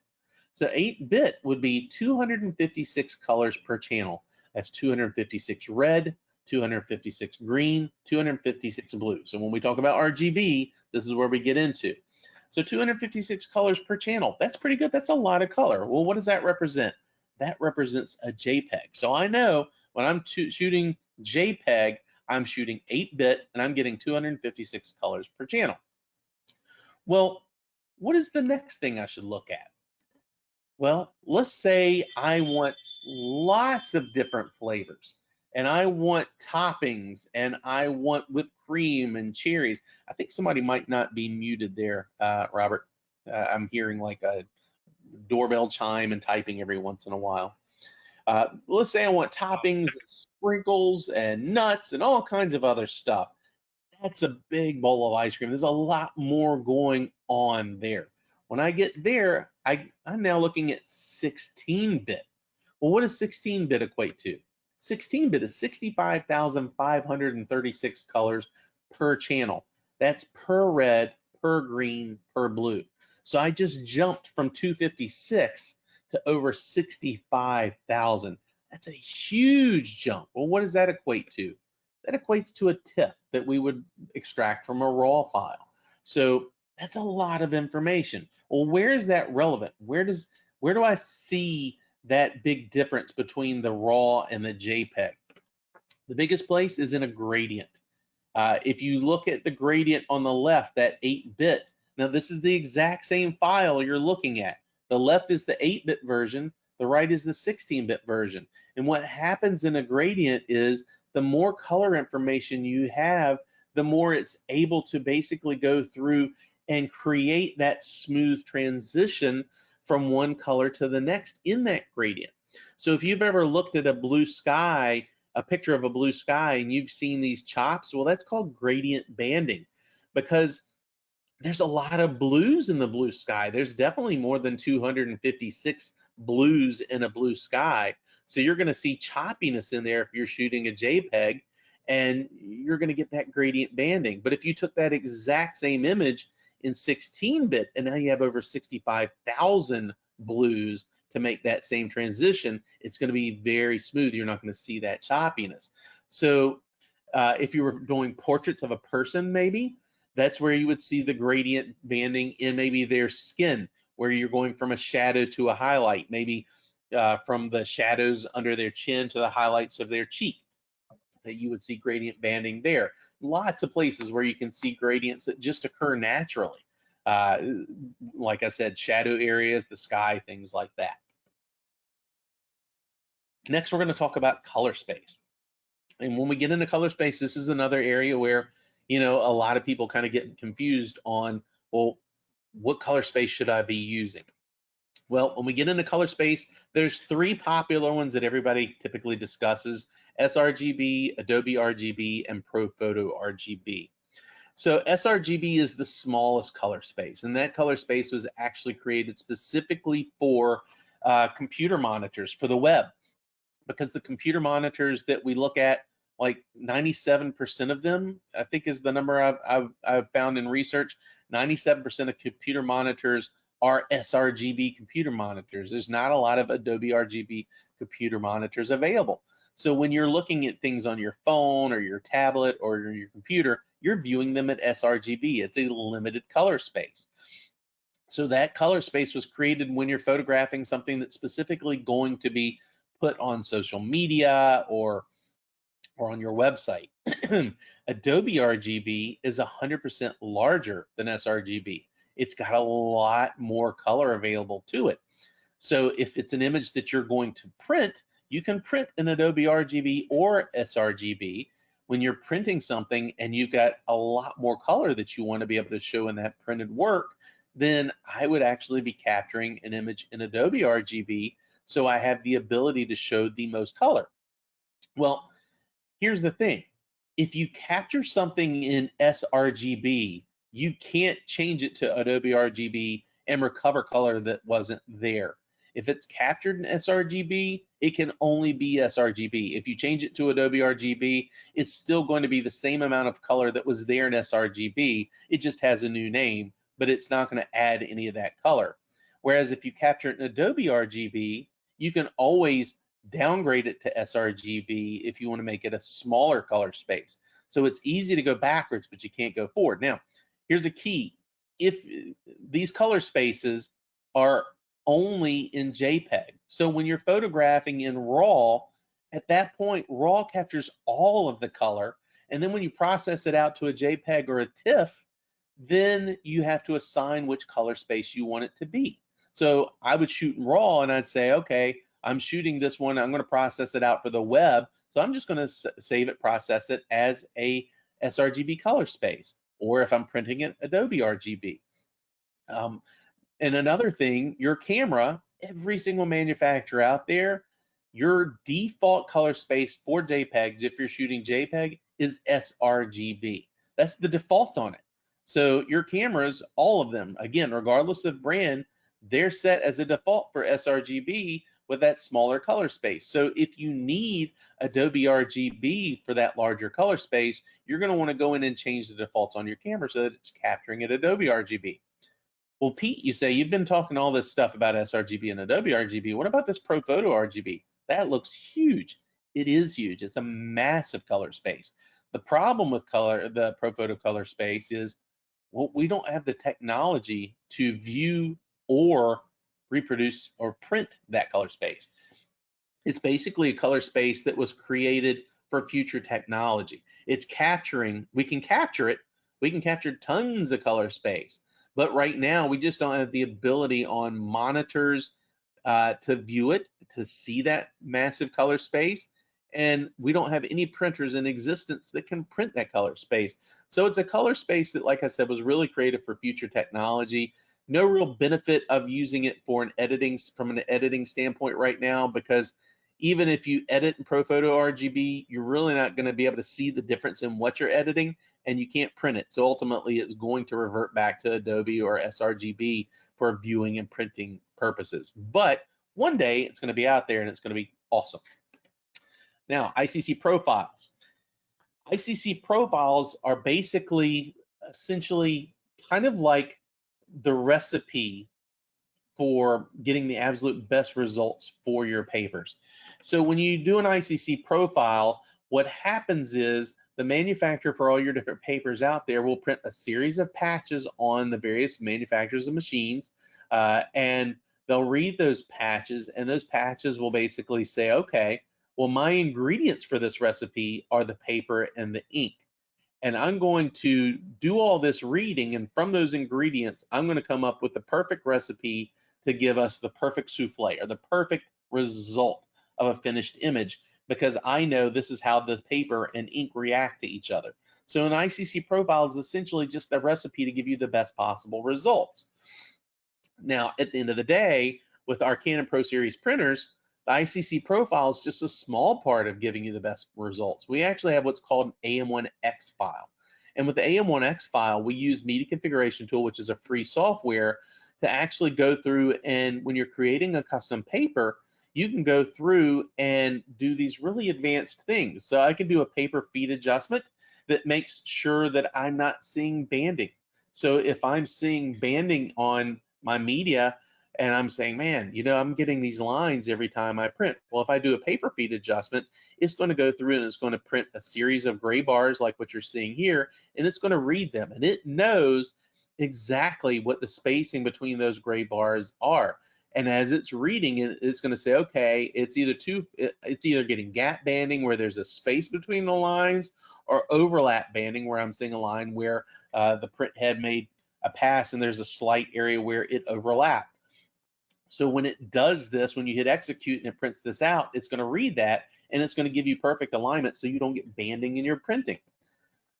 [SPEAKER 2] So 8-bit would be 256 colors per channel. That's 256 red, 256 green, 256 blue. So when we talk about RGB, this is where we get into. So 256 colors per channel. That's pretty good. That's a lot of color. Well, what does that represent? That represents a JPEG. So I know when I'm shooting JPEG, I'm shooting 8-bit and I'm getting 256 colors per channel. Well, what is the next thing I should look at? Well, let's say I want lots of different flavors and I want toppings and I want whipped cream and cherries. I think somebody might not be muted there, Robert. I'm hearing like a doorbell chime and typing every once in a while. Let's say I want toppings, and sprinkles, and nuts, and all kinds of other stuff. That's a big bowl of ice cream. There's a lot more going on there. When I get there, I'm now looking at 16-bit. Well, what does 16-bit equate to? 16-bit is 65,536 colors per channel. That's per red, per green, per blue. So I just jumped from 256 to over 65,000. That's a huge jump. Well, what does that equate to? That equates to a TIFF that we would extract from a RAW file. So that's a lot of information. Well, where is that relevant? Where do I see that big difference between the RAW and the JPEG? The biggest place is in a gradient. If you look at the gradient on the left, that 8-bit, now this is the exact same file you're looking at. The left is the 8-bit version, the right is the 16-bit version. And what happens in a gradient is the more color information you have, the more it's able to basically go through and create that smooth transition from one color to the next in that gradient. So if you've ever looked at a blue sky, a picture of a blue sky, and you've seen these chops, well, that's called gradient banding, because there's a lot of blues in the blue sky. There's definitely more than 256 blues in a blue sky. So you're going to see choppiness in there if you're shooting a JPEG, and you're going to get that gradient banding. But if you took that exact same image in 16-bit, and now you have over 65,000 blues to make that same transition. It's going to be very smooth. You're not going to see that choppiness. So if you were doing portraits of a person, maybe that's where you would see the gradient banding in maybe their skin, where you're going from a shadow to a highlight, maybe from the shadows under their chin to the highlights of their cheek, that you would see gradient banding there. Lots of places where you can see gradients that just occur naturally. Like I said, shadow areas, the sky, things like that. Next, we're going to talk about color space. And when we get into color space, this is another area where, a lot of people kind of get confused on, well, what color space should I be using? Well, when we get into color space, there's three popular ones that everybody typically discusses: sRGB, Adobe RGB, and ProPhoto RGB. So sRGB is the smallest color space, and that color space was actually created specifically for computer monitors for the web, because the computer monitors that we look at, like 97% of them, I think is the number I've found in research. 97% of computer monitors are sRGB computer monitors. There's not a lot of Adobe RGB computer monitors available. So when you're looking at things on your phone or your tablet or your computer, you're viewing them at sRGB. It's a limited color space. So that color space was created when you're photographing something that's specifically going to be put on social media or on your website. Adobe RGB is 100% larger than sRGB. It's got a lot more color available to it. So if it's an image that you're going to print, you can print in Adobe RGB or sRGB. When you're printing something and you've got a lot more color that you want to be able to show in that printed work, then I would actually be capturing an image in Adobe RGB, so I have the ability to show the most color. Well, here's the thing. If you capture something in sRGB, you can't change it to Adobe RGB and recover color that wasn't there. If it's captured in sRGB, it can only be sRGB. If you change it to Adobe RGB, it's still going to be the same amount of color that was there in sRGB. It just has a new name, but it's not going to add any of that color. Whereas if you capture it in Adobe RGB, you can always downgrade it to sRGB if you want to make it a smaller color space. So it's easy to go backwards, but you can't go forward. Now, here's a key. If these color spaces are only in JPEG, so when you're photographing in RAW, at that point, RAW captures all of the color, and then when you process it out to a JPEG or a TIFF, then you have to assign which color space you want it to be. So I would shoot in RAW and I'd say, okay, I'm shooting this one, I'm going to process it out for the web, so I'm just going to save it, process it as a sRGB color space, or if I'm printing it, Adobe RGB. And another thing, your camera, every single manufacturer out there, your default color space for JPEGs, if you're shooting JPEG, is sRGB. That's the default on it. So your cameras, all of them, again, regardless of brand, they're set as a default for sRGB with that smaller color space. So if you need Adobe RGB for that larger color space, you're going to want to go in and change the defaults on your camera so that it's capturing at Adobe RGB. Well, Pete, you say you've been talking all this stuff about sRGB and Adobe RGB. What about this ProPhoto RGB? That looks huge. It is huge. It's a massive color space. The problem with the ProPhoto color space is, well, we don't have the technology to view or reproduce or print that color space. It's basically a color space that was created for future technology. It's capturing, we can capture it, we can capture tons of color space, but right now we just don't have the ability on monitors to view it, to see that massive color space, and we don't have any printers in existence that can print that color space. So it's a color space that, like I said, was really created for future technology. No real benefit of using it for from an editing standpoint right now, because even if you edit in ProPhoto RGB, you're really not going to be able to see the difference in what you're editing, and you can't print it. So ultimately, it's going to revert back to Adobe or sRGB for viewing and printing purposes. But one day, it's going to be out there, and it's going to be awesome. Now, ICC profiles. ICC profiles are basically essentially kind of like the recipe for getting the absolute best results for your papers. So when you do an ICC profile, what happens is the manufacturer for all your different papers out there will print a series of patches on the various manufacturers of machines, and they'll read those patches, and those patches will basically say, okay, well, my ingredients for this recipe are the paper and the ink. And I'm going to do all this reading, and from those ingredients, I'm going to come up with the perfect recipe to give us the perfect souffle or the perfect result of a finished image, because I know this is how the paper and ink react to each other. So an ICC profile is essentially just the recipe to give you the best possible results. Now, at the end of the day, with our Canon Pro Series printers, the ICC profile is just a small part of giving you the best results. We actually have what's called an AM1X file. And with the AM1X file, we use Media Configuration Tool, which is a free software, to actually go through, and when you're creating a custom paper, you can go through and do these really advanced things. So I can do a paper feed adjustment that makes sure that I'm not seeing banding. So if I'm seeing banding on my media and I'm saying, man, I'm getting these lines every time I print. Well, if I do a paper feed adjustment, it's going to go through and it's going to print a series of gray bars like what you're seeing here, and it's going to read them, and it knows exactly what the spacing between those gray bars are. And as it's reading it, it's going to say, okay, it's either getting gap banding where there's a space between the lines, or overlap banding where I'm seeing a line where the print head made a pass and there's a slight area where it overlapped. So when it does this, when you hit execute and it prints this out, it's going to read that and it's going to give you perfect alignment so you don't get banding in your printing.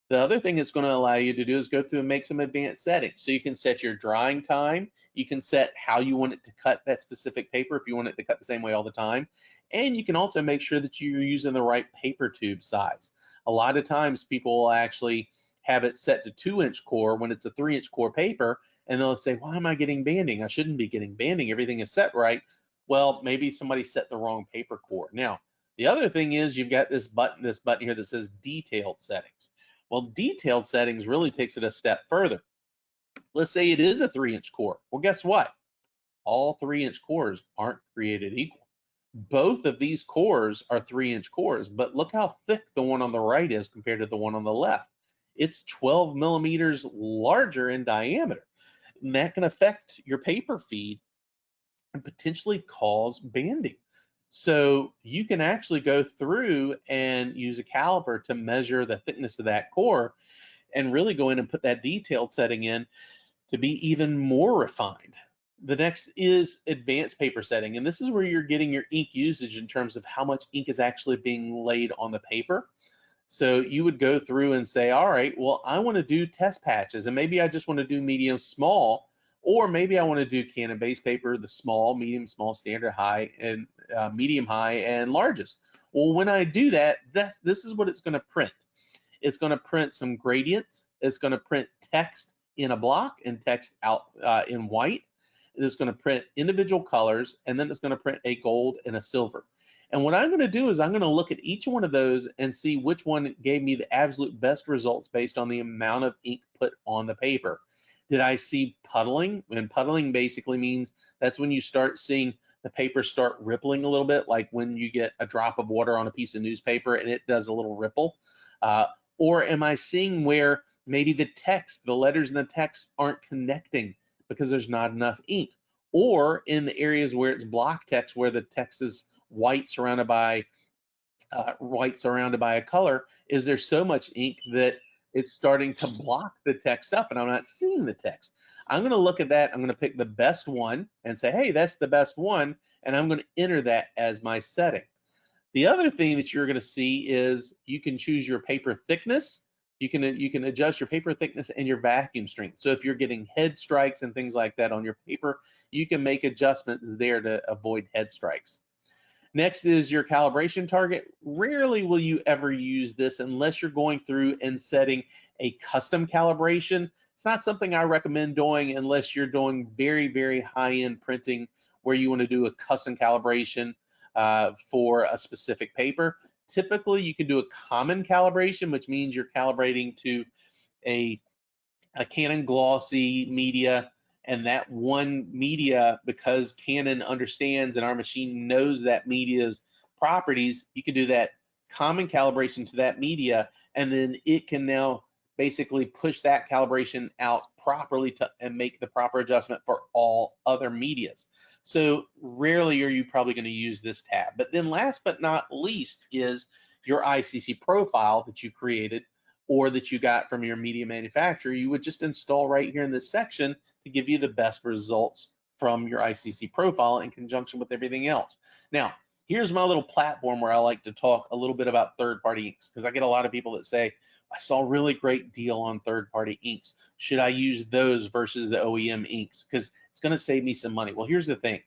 [SPEAKER 2] The other thing it's going to allow you to do is go through and make some advanced settings. So you can set your drying time. You can set how you want it to cut that specific paper if you want it to cut the same way all the time. And you can also make sure that you're using the right paper tube size. A lot of times people will actually have it set to 2-inch core when it's a 3-inch core paper, and they'll say, why am I getting banding? I shouldn't be getting banding. Everything is set right. Well, maybe somebody set the wrong paper core. Now, the other thing is you've got this button here that says detailed settings. Well, detailed settings really takes it a step further. Let's say it is a 3-inch core. Well, guess what? All 3-inch cores aren't created equal. Both of these cores are 3-inch cores, but look how thick the one on the right is compared to the one on the left. It's 12 millimeters larger in diameter, and that can affect your paper feed and potentially cause banding. So you can actually go through and use a caliper to measure the thickness of that core and really go in and put that detailed setting in to be even more refined. The next is advanced paper setting, and this is where you're getting your ink usage in terms of how much ink is actually being laid on the paper. So you would go through and say, all right, well, I want to do test patches, and maybe I just want to do medium small, or maybe I want to do Canon base paper, the small, medium, small, standard, high, and medium, high, and largest. Well, when I do that, this is what it's going to print. It's going to print some gradients. It's going to print text in a block and text out in white. It's going to print individual colors, and then it's going to print a gold and a silver. And what I'm going to do is I'm going to look at each one of those and see which one gave me the absolute best results based on the amount of ink put on the paper. Did I see puddling? And puddling basically means that's when you start seeing the paper start rippling a little bit, like when you get a drop of water on a piece of newspaper and it does a little ripple. Or am I seeing where maybe the text, the letters in the text aren't connecting because there's not enough ink? Or in the areas where it's block text, where the text is white surrounded by a color, is there so much ink that it's starting to block the text up and I'm not seeing the text? I'm going to look at that. I'm going to pick the best one and say, hey, that's the best one, and I'm going to enter that as my setting. The other thing that you're going to see is you can choose your paper thickness. You can adjust your paper thickness and your vacuum strength. So if you're getting head strikes and things like that on your paper, you can make adjustments there to avoid head strikes. Next is your calibration target. Rarely will you ever use this unless you're going through and setting a custom calibration. It's not something I recommend doing unless you're doing very, very high-end printing where you want to do a custom calibration for a specific paper. Typically, you can do a common calibration, which means you're calibrating to a a Canon glossy media, and that one media, because Canon understands and our machine knows that media's properties, you can do that common calibration to that media, and then it can now basically push that calibration out properly to and make the proper adjustment for all other medias. So rarely are you probably going to use this tab. But then last but not least is your ICC profile that you created or that you got from your media manufacturer. You would just install right here in this section to give you the best results from your ICC profile in conjunction with everything else. Now, here's my little platform where I like to talk a little bit about third-party inks, because I get a lot of people that say, I saw a really great deal on third-party inks. Should I use those versus the OEM inks? Because it's going to save me some money. Well, here's the thing.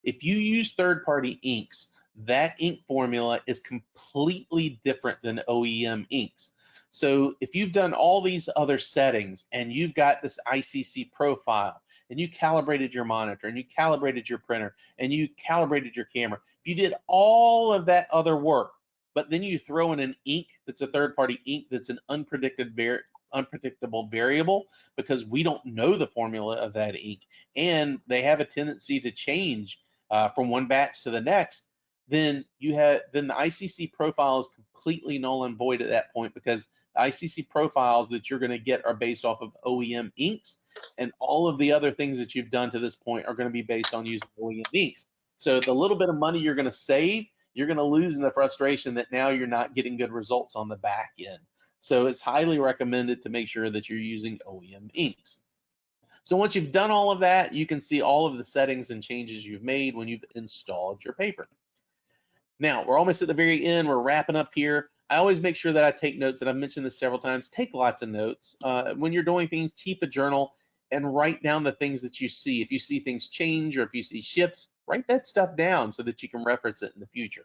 [SPEAKER 2] If you use third-party inks, that ink formula is completely different than OEM inks. So if you've done all these other settings and you've got this ICC profile and you calibrated your monitor and you calibrated your printer and you calibrated your camera, if you did all of that other work, but then you throw in an ink that's a third-party ink that's an unpredictable variable, because we don't know the formula of that ink and they have a tendency to change from one batch to the next, then the ICC profile is completely null and void at that point, because the ICC profiles that you're going to get are based off of OEM inks, and all of the other things that you've done to this point are going to be based on using OEM inks. So the little bit of money you're going to save, you're going to lose in the frustration that now you're not getting good results on the back end. So it's highly recommended to make sure that you're using OEM inks. So once you've done all of that, you can see all of the settings and changes you've made when you've installed your paper. Now, we're almost at the very end. We're wrapping up here. I always make sure that I take notes, and I've mentioned this several times. Take lots of notes. When you're doing things, keep a journal and write down the things that you see. If you see things change or if you see shifts, write that stuff down so that you can reference it in the future.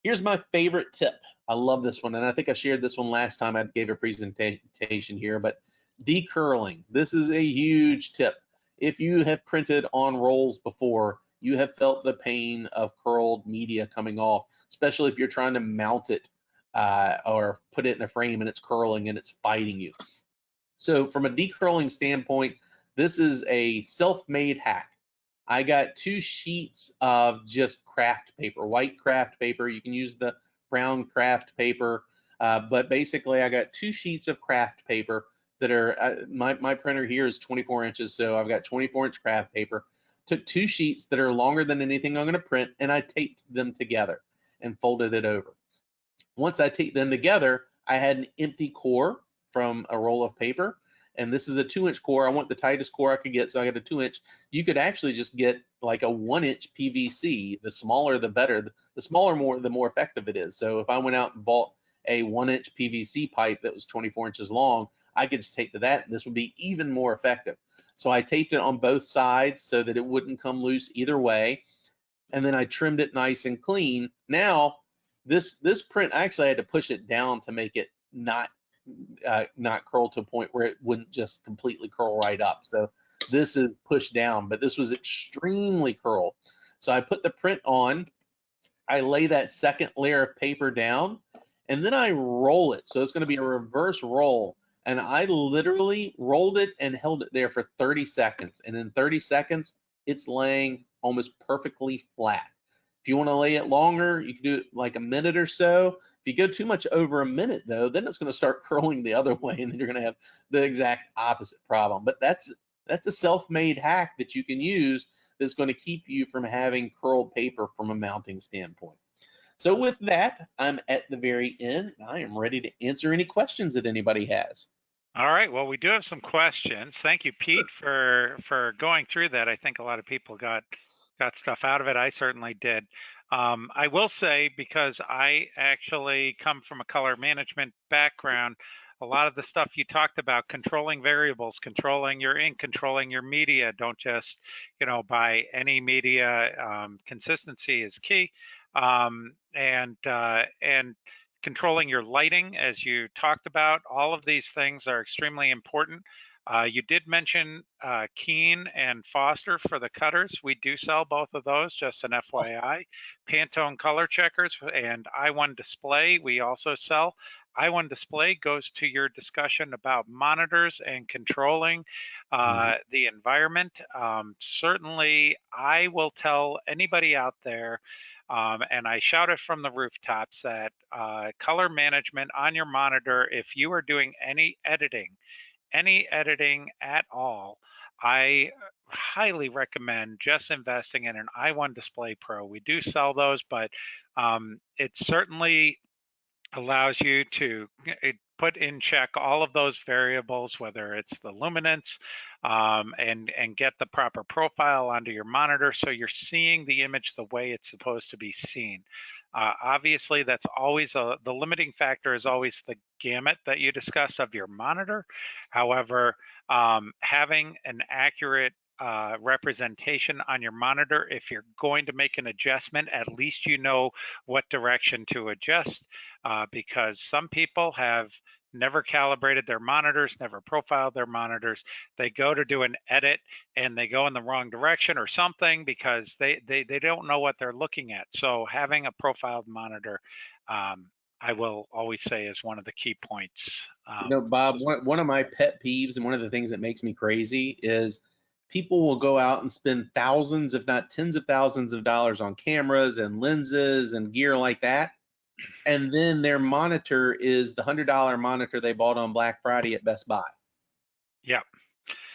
[SPEAKER 2] Here's my favorite tip. I love this one, and I think I shared this one last time I gave a presentation here, but decurling. This is a huge tip. If you have printed on rolls before, you have felt the pain of curled media coming off, especially if you're trying to mount it or put it in a frame and it's curling and it's fighting you. So from a decurling standpoint, this is a self-made hack. I got 2 sheets of just craft paper, white craft paper. You can use the brown craft paper, but basically I got 2 sheets of craft paper that are, my printer here is 24 inches, so I've got 24-inch craft paper. Took 2 sheets that are longer than anything I'm going to print, and I taped them together and folded it over. Once I taped them together, I had an empty core from a roll of paper, and this is a 2-inch core. I want the tightest core I could get, so I got a 2-inch. You could actually just get like a 1-inch PVC. The smaller, the better. The smaller, the more effective it is. So if I went out and bought a 1-inch PVC pipe that was 24 inches long, I could just tape to that, and this would be even more effective. So I taped it on both sides so that it wouldn't come loose either way, and then I trimmed it nice and clean. Now, this print, I actually had to push it down to make it not curl to a point where it wouldn't just completely curl right up. So this is pushed down, but this was extremely curled. So I put the print on, I lay that second layer of paper down, and then I roll it. So it's going to be a reverse roll. And I literally rolled it and held it there for 30 seconds. And in 30 seconds, it's laying almost perfectly flat. If you want to lay it longer, you can do it like a minute or so. If you go too much over a minute, though, then it's going to start curling the other way, and then you're going to have the exact opposite problem. But that's a self-made hack that you can use that's going to keep you from having curled paper from a mounting standpoint. So with that, I'm at the very end. I am ready to answer any questions that anybody has.
[SPEAKER 1] All right. Well, we do have some questions. Thank you, Pete, for going through that. I think a lot of people got stuff out of it. I certainly did. I will say, because I actually come from a color management background, a lot of the stuff you talked about, controlling variables, controlling your ink, controlling your media, don't just, buy any media. Consistency is key. And controlling your lighting, as you talked about, all of these things are extremely important. You did mention Keen and Foster for the cutters. We do sell both of those, just an FYI. Pantone color checkers and I1 display we also sell. I1 display goes to your discussion about monitors and controlling the environment. Certainly, I will tell anybody out there, and I shout it from the rooftops, that color management on your monitor, if you are doing any editing at all, I highly recommend just investing in an I1 Display Pro. We do sell those, but it certainly allows you to put in check all of those variables, whether it's the luminance, and get the proper profile onto your monitor so you're seeing the image the way it's supposed to be seen. Obviously, that's always the limiting factor is always the gamut that you discussed of your monitor. However, having an accurate representation on your monitor, if you're going to make an adjustment, at least you know what direction to adjust, because some people have never calibrated their monitors, never profiled their monitors. They go to do an edit and they go in the wrong direction or something because they don't know what they're looking at. So having a profiled monitor, I will always say, is one of the key points.
[SPEAKER 2] Bob, one of my pet peeves and one of the things that makes me crazy is people will go out and spend thousands, if not tens of thousands of dollars on cameras and lenses and gear like that. And then their monitor is the $100 monitor they bought on Black Friday at Best Buy.
[SPEAKER 1] Yeah.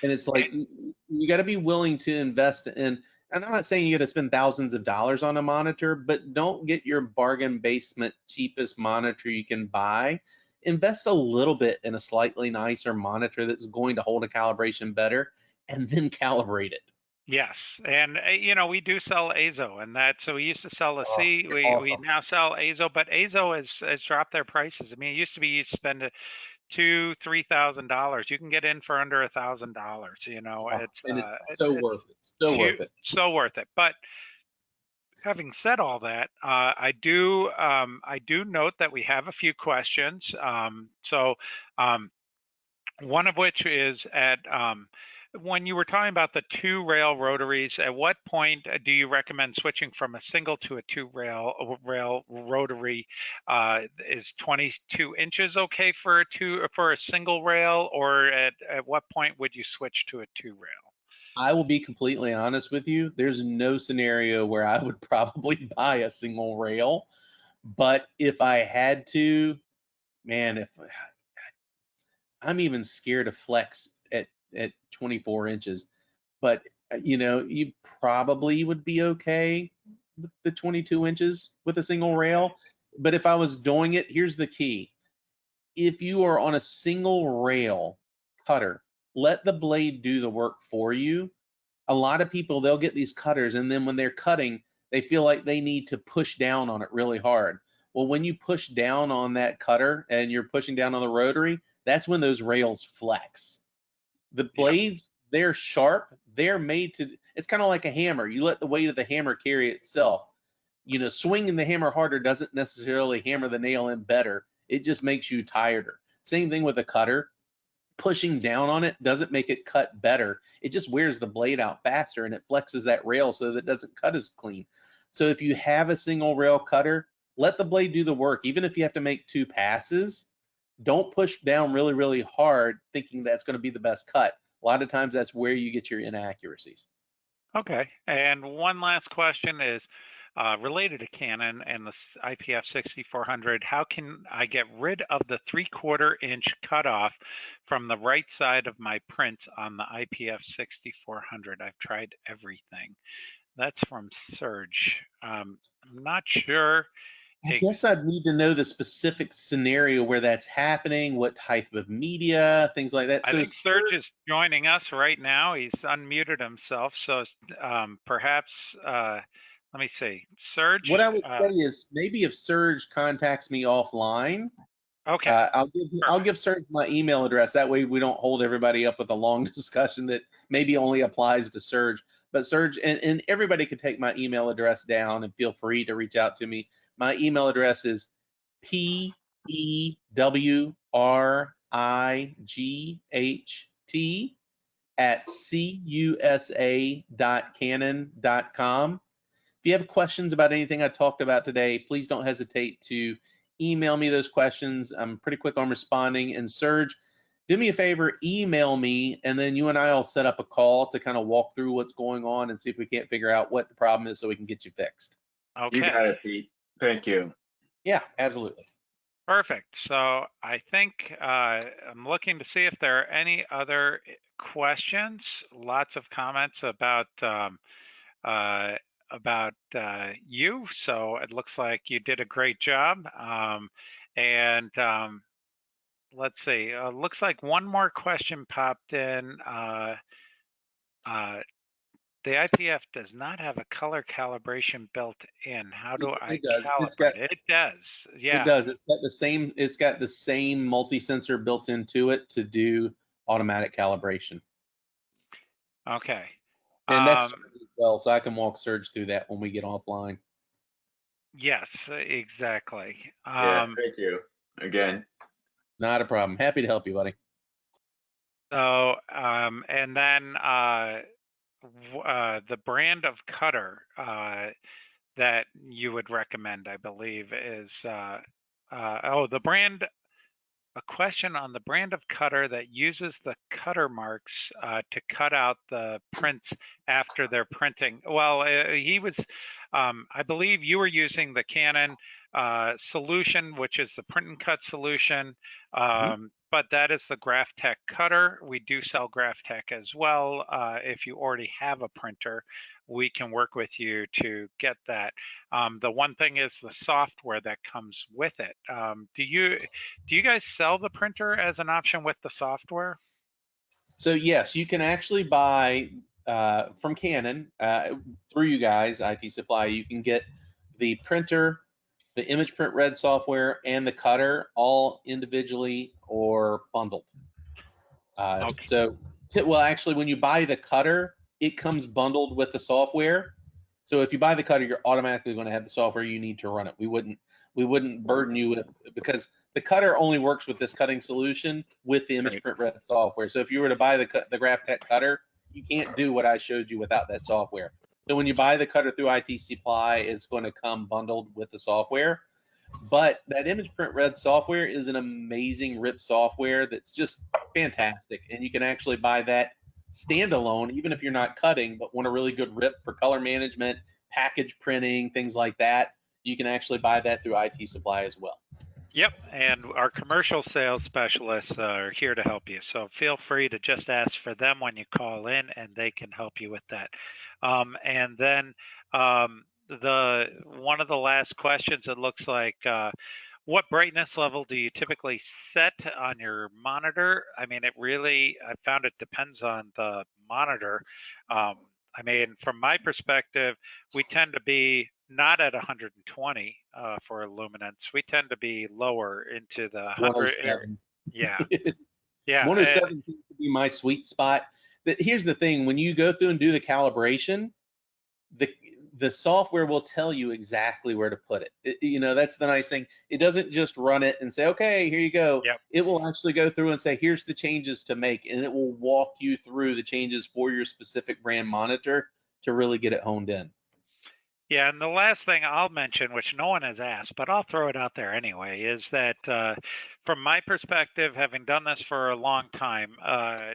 [SPEAKER 2] And it's like, you got to be willing to invest in, and I'm not saying you got to spend thousands of dollars on a monitor, but don't get your bargain basement cheapest monitor you can buy. Invest a little bit in a slightly nicer monitor that's going to hold a calibration better, and then calibrate it.
[SPEAKER 1] Yes, and we do sell AZO, and that, so we used to sell a
[SPEAKER 2] Oh,
[SPEAKER 1] C.
[SPEAKER 2] you're
[SPEAKER 1] We
[SPEAKER 2] awesome.
[SPEAKER 1] now sell AZO, but AZO has dropped their prices. I mean, it used to be you spend $2,000-$3,000. You can get in for under $1,000.
[SPEAKER 2] Oh,
[SPEAKER 1] It's
[SPEAKER 2] and it's
[SPEAKER 1] it's
[SPEAKER 2] so
[SPEAKER 1] it's
[SPEAKER 2] worth it. So
[SPEAKER 1] huge,
[SPEAKER 2] worth it.
[SPEAKER 1] so worth it. But having said all that, I do note that we have a few questions. Um, one of which is when you were talking about the two rail rotaries, at what point do you recommend switching from a single to a two rail rotary? Is 22 inches okay for a single rail, or at what point would you switch to a two rail?
[SPEAKER 2] I will be completely honest with you. There's no scenario where I would probably buy a single rail. But if I had to, man, if I'm even scared of flex at 24 inches, but you probably would be okay with the 22 inches with a single rail. But if I was doing it, here's the key. If you are on a single rail cutter, let the blade do the work for you. A lot of people, they'll get these cutters, and then when they're cutting, they feel like they need to push down on it really hard. Well, when you push down on that cutter and you're pushing down on the rotary, that's when those rails flex. The
[SPEAKER 1] Yep.
[SPEAKER 2] blades, they're sharp. They're made to, it's kind of like a hammer. You let the weight of the hammer carry itself. Swinging the hammer harder doesn't necessarily hammer the nail in better. It just makes you tireder. Same thing with a cutter. Pushing down on it doesn't make it cut better. It just wears the blade out faster and it flexes that rail so that it doesn't cut as clean. So if you have a single rail cutter, let the blade do the work. Even if you have to make two passes, don't push down really, really hard thinking that's going to be the best cut. A lot of times that's where you get your inaccuracies.
[SPEAKER 1] Okay. And one last question is related to Canon and the IPF 6400. How can I get rid of the 3/4 inch cutoff from the right side of my print on the IPF 6400? I've tried everything. That's from Serge. I'm not sure.
[SPEAKER 2] I guess I'd need to know the specific scenario where that's happening, what type of media, things like that.
[SPEAKER 1] I
[SPEAKER 2] So,
[SPEAKER 1] think Serge is joining us right now. He's unmuted himself. So perhaps, let me see.
[SPEAKER 2] what
[SPEAKER 1] Serge,
[SPEAKER 2] I would say is maybe if Serge contacts me offline,
[SPEAKER 1] okay.
[SPEAKER 2] I'll
[SPEAKER 1] Perfect.
[SPEAKER 2] give Serge my email address. That way we don't hold everybody up with a long discussion that maybe only applies to Serge. But Serge and everybody can take my email address down and feel free to reach out to me. My email address is pewright@cusa.canon.com. If you have questions about anything I talked about today, please don't hesitate to email me those questions. I'm pretty quick on responding. And Serge, do me a favor, email me, and then you and I will set up a call to kind of walk through what's going on and see if we can't figure out what the problem is so we can get you fixed.
[SPEAKER 3] You got
[SPEAKER 1] Okay.
[SPEAKER 3] it, Pete. Thank you.
[SPEAKER 2] Yeah, absolutely.
[SPEAKER 1] Perfect. So I think I'm looking to see if there are any other questions. Lots of comments about you. So it looks like you did a great job. And let's see. Looks like one more question popped in. The IPF does not have a color calibration built in. How do I
[SPEAKER 2] It does.
[SPEAKER 1] calibrate it? It does.
[SPEAKER 2] It
[SPEAKER 1] Yeah.
[SPEAKER 2] does. It's got the same multi-sensor built into it to do automatic calibration.
[SPEAKER 1] Okay.
[SPEAKER 2] And that's Surge as well, so I can walk Surge through that when we get offline.
[SPEAKER 1] Yes, exactly.
[SPEAKER 3] Yeah, thank you again.
[SPEAKER 2] Not a problem. Happy to help you, buddy.
[SPEAKER 1] So, and then the brand of cutter that you would recommend, I believe, is the brand. A question on the brand of cutter that uses the cutter marks to cut out the prints after they're printing. Well, he was, I believe you were using the Canon solution, which is the print and cut solution, but that is the GraphTech cutter. We do sell GraphTech as well. If you already have a printer, we can work with you to get that. The one thing is the software that comes with it. Do you guys sell the printer as an option with the software?
[SPEAKER 2] So yes, you can actually buy from Canon through you guys, IT Supply. You can get the printer, the image print red software, and the cutter all individually or bundled.
[SPEAKER 1] Okay.
[SPEAKER 2] So, well, actually, when you buy the cutter, it comes bundled with the software. So if you buy the cutter, you're automatically going to have the software you need to run it. We wouldn't burden you with, because the cutter only works with this cutting solution with the image print red software. So if you were to buy the GraphTech cutter, you can't do what I showed you without that software. So when you buy the cutter through IT Supply, it's going to come bundled with the software. But that image print red software is an amazing RIP software that's just fantastic. And you can actually buy that standalone, even if you're not cutting, but want a really good RIP for color management, package printing, things like that. You can actually buy that through IT Supply as well.
[SPEAKER 1] Yep, and our commercial sales specialists are here to help you. So feel free to just ask for them when you call in, and they can help you with that. And then one of the last questions, it looks like, what brightness level do you typically set on your monitor? I mean, I found it depends on the monitor. I mean, from my perspective, we tend to be not at 120 for luminance. We tend to be lower into the 100 area.
[SPEAKER 2] 107.
[SPEAKER 1] Yeah. Yeah.
[SPEAKER 2] 107 seems to be my sweet spot. But here's the thing: when you go through and do the calibration, the software will tell you exactly where to put it. That's the nice thing. It doesn't just run it and say, okay, here you go.
[SPEAKER 1] Yep.
[SPEAKER 2] It will actually go through and say, here's the changes to make, and it will walk you through the changes for your specific brand monitor to really get it honed in.
[SPEAKER 1] Yeah, and the last thing I'll mention, which no one has asked, but I'll throw it out there anyway, is that from my perspective, having done this for a long time,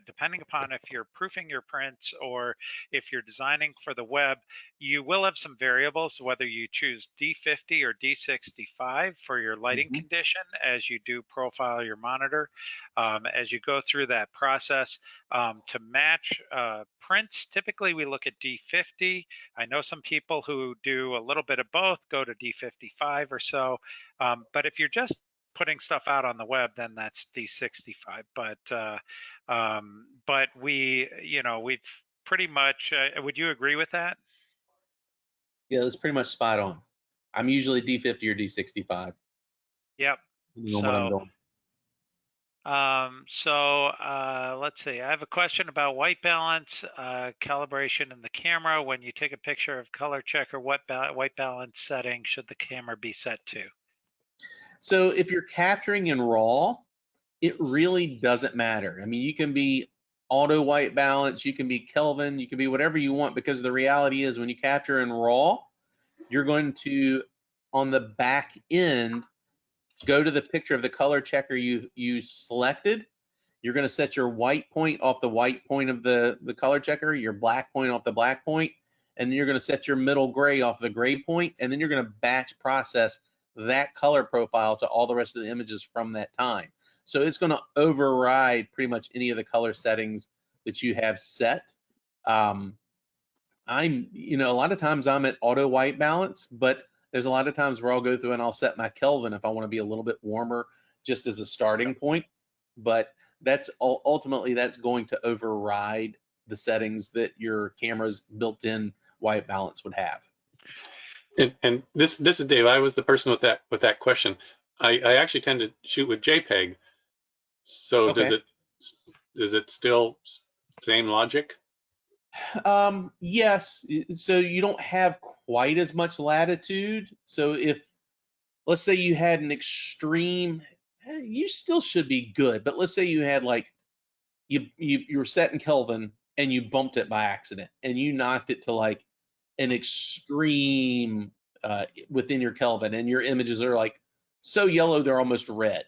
[SPEAKER 1] depending upon if you're proofing your prints or if you're designing for the web, you will have some variables, whether you choose D50 or D65 for your lighting condition as you do profile your monitor. As you go through that process, to match prints, typically we look at D50. I know some people who do a little bit of both go to D55 or so, but if you're just putting stuff out on the web, then that's D65. But we've pretty much. Would you agree with that?
[SPEAKER 2] Yeah, that's pretty much spot on. I'm usually D50 or D65.
[SPEAKER 1] Yep.
[SPEAKER 2] Depending on what I'm doing.
[SPEAKER 1] Let's see. I have a question about white balance calibration in the camera. When you take a picture of color checker, what white balance setting should the camera be set to?
[SPEAKER 2] So if you're capturing in RAW, it really doesn't matter. I mean, you can be auto white balance, you can be Kelvin, you can be whatever you want, because the reality is when you capture in RAW, you're going to, on the back end, go to the picture of the color checker you selected. You're going to set your white point off the white point of the color checker, your black point off the black point, and then you're going to set your middle gray off the gray point, and then you're going to batch process that color profile to all the rest of the images from that time. So it's going to override pretty much any of the color settings that you have set. A lot of times I'm at auto white balance, but there's a lot of times where I'll go through and I'll set my Kelvin if I want to be a little bit warmer just as a starting point. But that's ultimately that's going to override the settings that your camera's built-in white balance would have.
[SPEAKER 4] And this is Dave. I was the person with that question. I actually tend to shoot with JPEG. So
[SPEAKER 2] Okay.
[SPEAKER 4] does it still same logic?
[SPEAKER 2] Yes. So you don't have quite as much latitude. So if, let's say you had an extreme, you still should be good. But let's say you had like you were set in Kelvin and you bumped it by accident and you knocked it to like an extreme within your Kelvin, and your images are like so yellow they're almost red.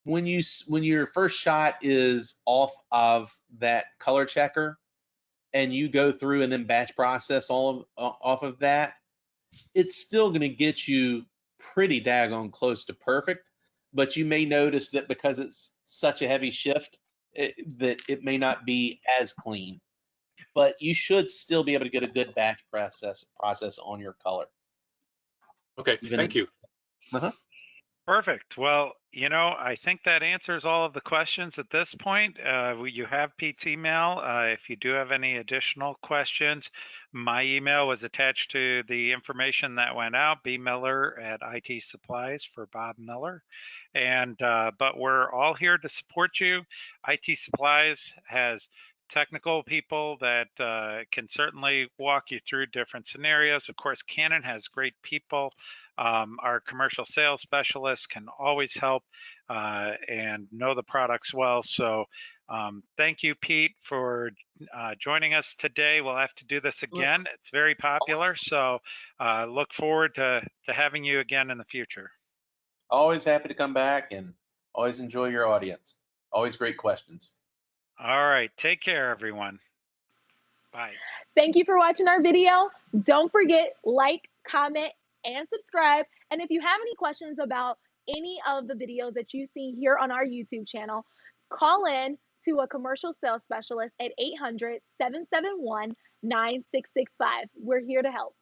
[SPEAKER 2] When your first shot is off of that color checker and you go through and then batch process off of that, it's still going to get you pretty daggone close to perfect. But you may notice that because it's such a heavy shift, that it may not be as clean. But you should still be able to get a good batch process on your color.
[SPEAKER 4] Okay, thank you.
[SPEAKER 1] Perfect. Well, I think that answers all of the questions at this point. You have Pete's email. If you do have any additional questions, my email was attached to the information that went out, bmiller@IT Supplies for Bob Miller. And but we're all here to support you. IT Supplies has technical people that can certainly walk you through different scenarios. Of course, Canon has great people. Our commercial sales specialists can always help and know the products well. So thank you, Pete, for joining us today. We'll have to do this again. It's very popular. So look forward to having you again in the future.
[SPEAKER 2] Always happy to come back and always enjoy your audience. Always great questions.
[SPEAKER 1] All right. Take care, everyone. Bye.
[SPEAKER 5] Thank you for watching our video. Don't forget, like, comment, and subscribe. And if you have any questions about any of the videos that you see here on our YouTube channel, call in to a commercial sales specialist at 800-771-9665. We're here to help.